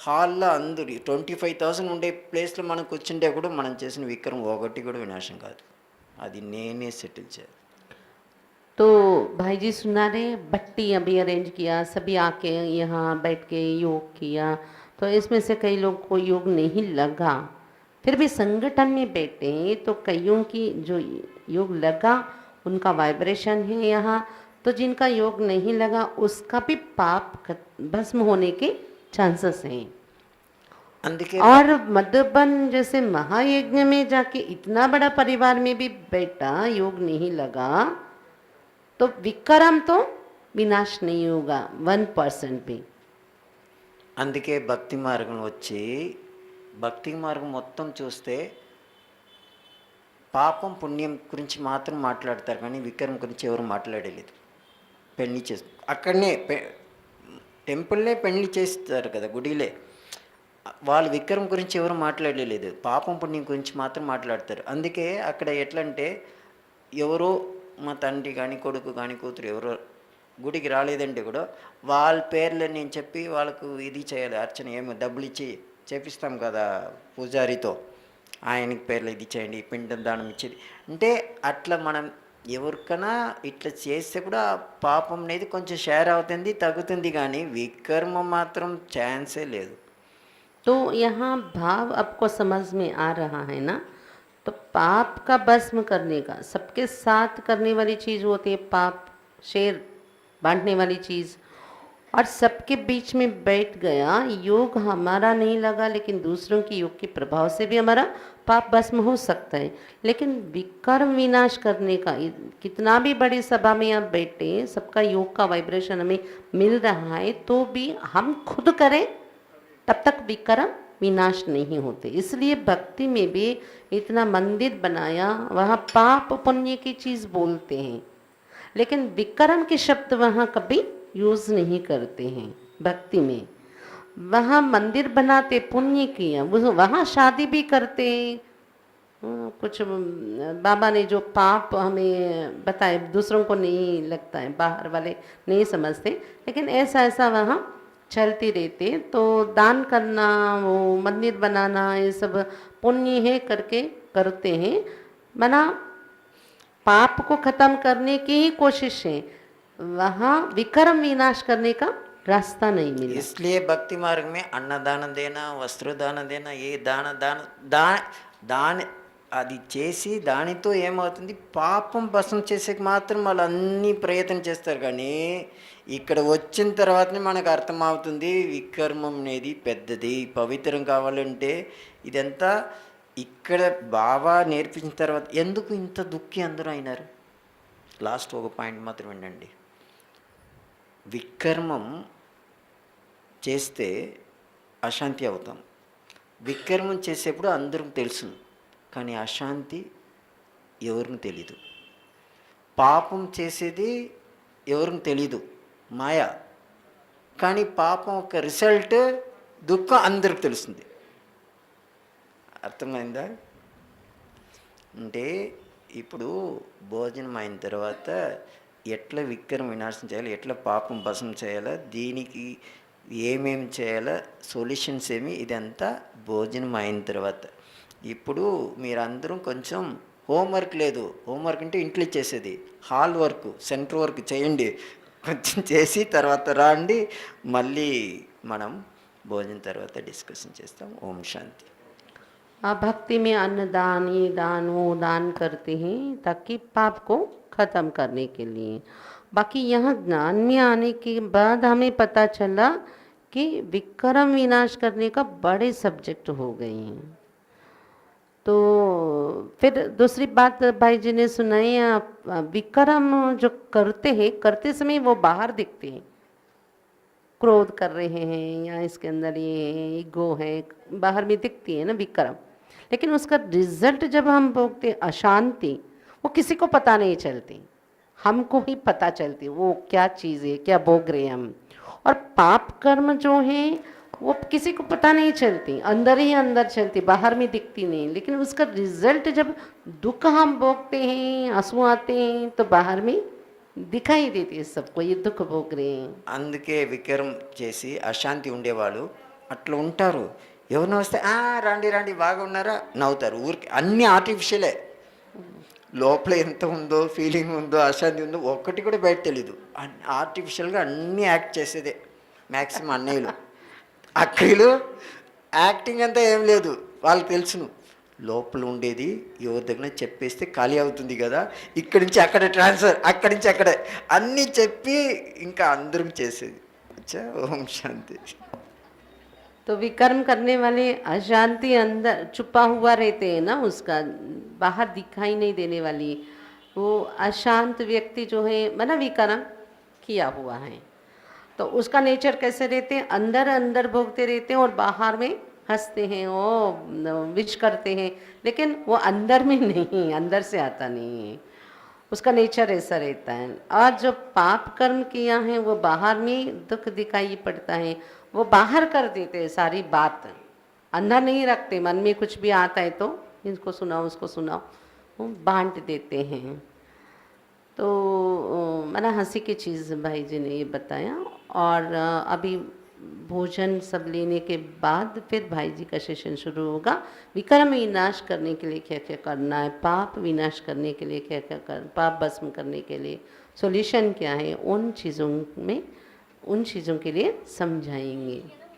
హాల్లో అందరు 25,000 ఉండే ప్లేస్లో మనం కూర్చుంటే కూడా మనం చేసిన విక్రమం ఒకటి కూడా వినాశం కాదు. అది నేనే సెటిల్ చేయాలి. तो भाई जी सुना रहे, बट्टी अभी अरेंज किया, सभी आके यहाँ बैठ के योग किया, तो इसमें से कई लोग को योग नहीं लगा, फिर भी संगठन में बैठे तो कईयों की जो योग लगा उनका वाइब्रेशन है यहाँ, तो जिनका योग नहीं लगा उसका भी पाप भस्म होने के चांसेस हैं। అందుకే और मधुबन जैसे महायज्ञ में जाके इतना बड़ा परिवार में भी बैठा, योग नहीं लगा, तो विक्रम तो विनाश नहीं होगा 1% भी। అందుకే భక్తి మార్గం వచ్చి భక్తి మార్గం మొత్తం చూస్తే పాపం పుణ్యం గురించి మాత్రం మాట్లాడతారు, కానీ విక్రమం గురించి ఎవరు మాట్లాడలేదు. పెళ్లి చేసి అక్కడనే టెంపుల్నే పెళ్లి చేస్తారు కదా, గుడిలే. వాళ్ళు విక్రమం గురించి ఎవరు మాట్లాడలేదు, పాపం పుణ్యం గురించి మాత్రం మాట్లాడతారు. అందుకే అక్కడ ఎట్లంటే ఎవరో మా తండ్రి కానీ కొడుకు కానీ కూతురు ఎవరో గుడికి రాలేదంటే కూడా వాళ్ళ పేర్లు నేను చెప్పి వాళ్ళకు ఇది చేయాలి, అర్చన ఏమో డబ్బులు ఇచ్చి చేపిస్తాం కదా పూజారితో, ఆయనకి పేర్లు ఇది చేయండి, పిండం దానం ఇచ్చేది. అంటే అట్లా మనం ఎవరికైనా ఇట్లా చేస్తే కూడా పాపం అనేది కొంచెం షేర్ అవుతుంది, తగ్గుతుంది, కానీ వికర్మ మాత్రం ఛాన్సే లేదు. तो यहाँ भाव आपको समझ में आ रहा है ना, तो पाप का भस्म करने का सबके साथ करने वाली चीज़ होती है पाप, शेर बांटने वाली चीज़, और सबके बीच में बैठ गया, योग हमारा नहीं लगा लेकिन दूसरों की योग के प्रभाव से भी हमारा पाप भस्म हो सकता है। लेकिन विकर्म विनाश करने का कितना भी बड़ी सभा में आप बैठे, सबका योग का वाइब्रेशन हमें मिल रहा है, तो भी हम खुद करें तब तक विकर्म विनाश नहीं होते। इसलिए भक्ति में भी इतना मंदिर बनाया, वहाँ पाप पुण्य की चीज़ बोलते हैं, लेकिन विकर्म के शब्द वहाँ कभी यूज़ नहीं करते हैं। भक्ति में वहाँ मंदिर बनाते, पुण्य किया, वहाँ शादी भी करते हैं। कुछ बाबा ने जो पाप हमें बताए दूसरों को नहीं लगता है, बाहर वाले नहीं समझते, लेकिन ऐसा ऐसा वहाँ चलती रहते। तो दान करना, वो मंदिर बनाना, ये सब पुण्य है करके करते हैं, मना पाप को ख़त्म करने की ही कोशिश है, वहाँ विकर्म विनाश करने का रास्ता नहीं मिला। इसलिए भक्ति मार्ग में अन्नदान देना, वस्त्रदान देना, ये దాని అది చేసి దానితో ఏమవుతుంది, పాపం భస్మం చేసేకి మాత్రం వాళ్ళు అన్ని ప్రయత్నం చేస్తారు. కానీ ఇక్కడ వచ్చిన తర్వాతనే మనకు అర్థమవుతుంది వికర్మం అనేది పెద్దది, పవిత్రం కావాలంటే ఇదంతా ఇక్కడ బాబా నేర్పించిన తర్వాత. ఎందుకు ఇంత దుఃఖి అందరూ అయినారు? లాస్ట్ ఒక పాయింట్ మాత్రం వినండి. వికర్మం చేస్తే అశాంతి అవుతాం. వికర్మం చేసేప్పుడు అందరికి తెలుసు, కానీ అశాంతి ఎవరికి తెలీదు. పాపం చేసేది ఎవరికి తెలీదు, మాయా. కానీ పాపం ఒక రిజల్ట్ దుఃఖం అందరికి తెలుస్తుంది. అర్థమైందా? అంటే ఇప్పుడు భోజనం అయిన తర్వాత ఎట్లా వికర్మ వినాశం చేయాలి, ఎట్లా పాపం భస్మం చేయాలా, దీనికి ఏమేమి చేయాలా, సొల్యూషన్స్ ఏమి, ఇదంతా భోజనం అయిన తర్వాత. ఇప్పుడు మీరందరూ కొంచెం హోంవర్క్ లేదు, హోంవర్క్ అంటే ఇంట్లో చేసేది, హాల్ వర్క్, సెంటర్ వర్క్ చేయండి, కొంచెం చేసి తర్వాత రాండి, మళ్ళీ మనం భోజనం తర్వాత డిస్కషన్ చేస్తాం. ఓం శాంతి. भक्ति में अन्नदान, ये दान, वो दान करते हैं ताकि पाप को ख़त्म करने के लिए। बाकी यहाँ ज्ञान में आने के बाद हमें पता चला कि विक्रम विनाश करने का बड़े सब्जेक्ट हो गए हैं। तो फिर दूसरी बात भाई जी ने सुनाई, विक्रम जो करते हैं, करते समय वो बाहर दिखते हैं, क्रोध कर रहे हैं या इसके अंदर ये ईगो है, बाहर में दिखती है ना विक्रम। लेकिन उसका रिजल्ट जब हम भोगते अशांति, वो किसी को पता नहीं चलती, हमको ही पता चलती वो क्या चीज़ है, क्या भोग रहे हैं हम। और पाप कर्म जो है वो किसी को पता नहीं चलती, अंदर ही अंदर चलती, बाहर में दिखती नहीं। लेकिन उसका रिजल्ट जब दुख हम भोगते हैं, आंसू आते हैं, तो बाहर में दिखाई देती है सबको, ये दुख भोग रहे हैं। అందుకే వికరం చేసి అశాంతి ఉండేవాళ్ళు అట్లా ఉంటారు. ఎవరినో వస్తే రండి రండి బాగున్నారా నవ్వుతారు. ఊరికి అన్నీ ఆర్టిఫిషియలే. లోపల ఎంత ఉందో, ఫీలింగ్ ఉందో, అశాంతి ఉందో ఒక్కటి కూడా బయట తెలీదు. ఆర్టిఫిషియల్గా అన్నీ యాక్ట్ చేసేదే మ్యాక్సిమం అన్నయ్యలు. అక్కలు యాక్టింగ్ అంతా ఏం లేదు, వాళ్ళకి తెలుసును లోపల ఉండేది ఎవరి దగ్గర చెప్పేస్తే ఖాళీ అవుతుంది కదా, ఇక్కడి నుంచి అక్కడ ట్రాన్స్ఫర్, అక్కడి నుంచి అక్కడే అన్నీ చెప్పి ఇంకా అందరం చేసేది. అచ్చా, ఓం శాంతి. तो विकर्म करने वाले अशांति अंदर छुपा हुआ रहते हैं ना, उसका बाहर दिखाई नहीं देने वाली वो अशांत व्यक्ति जो है मना विकर्म किया हुआ है, तो उसका नेचर कैसे रहते हैं, अंदर अंदर भोगते रहते हैं और बाहर में हंसते हैं, वो विश करते हैं, लेकिन वो अंदर में नहीं, अंदर से आता नहीं है, उसका नेचर ऐसा रहता है। और जो पाप कर्म किया है वो बाहर में दुख दिखाई पड़ता है, वो बाहर कर देते हैं सारी बात, अंदर नहीं रखते। मन में कुछ भी आता है तो इसको सुनाओ, उसको सुनाओ, वो बांट देते हैं। तो मना हंसी की चीज़ भाई जी ने ये बताया। और अभी भोजन सब लेने के बाद फिर भाई जी का सेशन शुरू होगा। विक्रम विनाश करने के लिए क्या क्या करना है, पाप विनाश करने के लिए क्या क्या पाप भस्म करने के लिए सॉल्यूशन क्या है, उन चीज़ों के लिए समझाएंगे।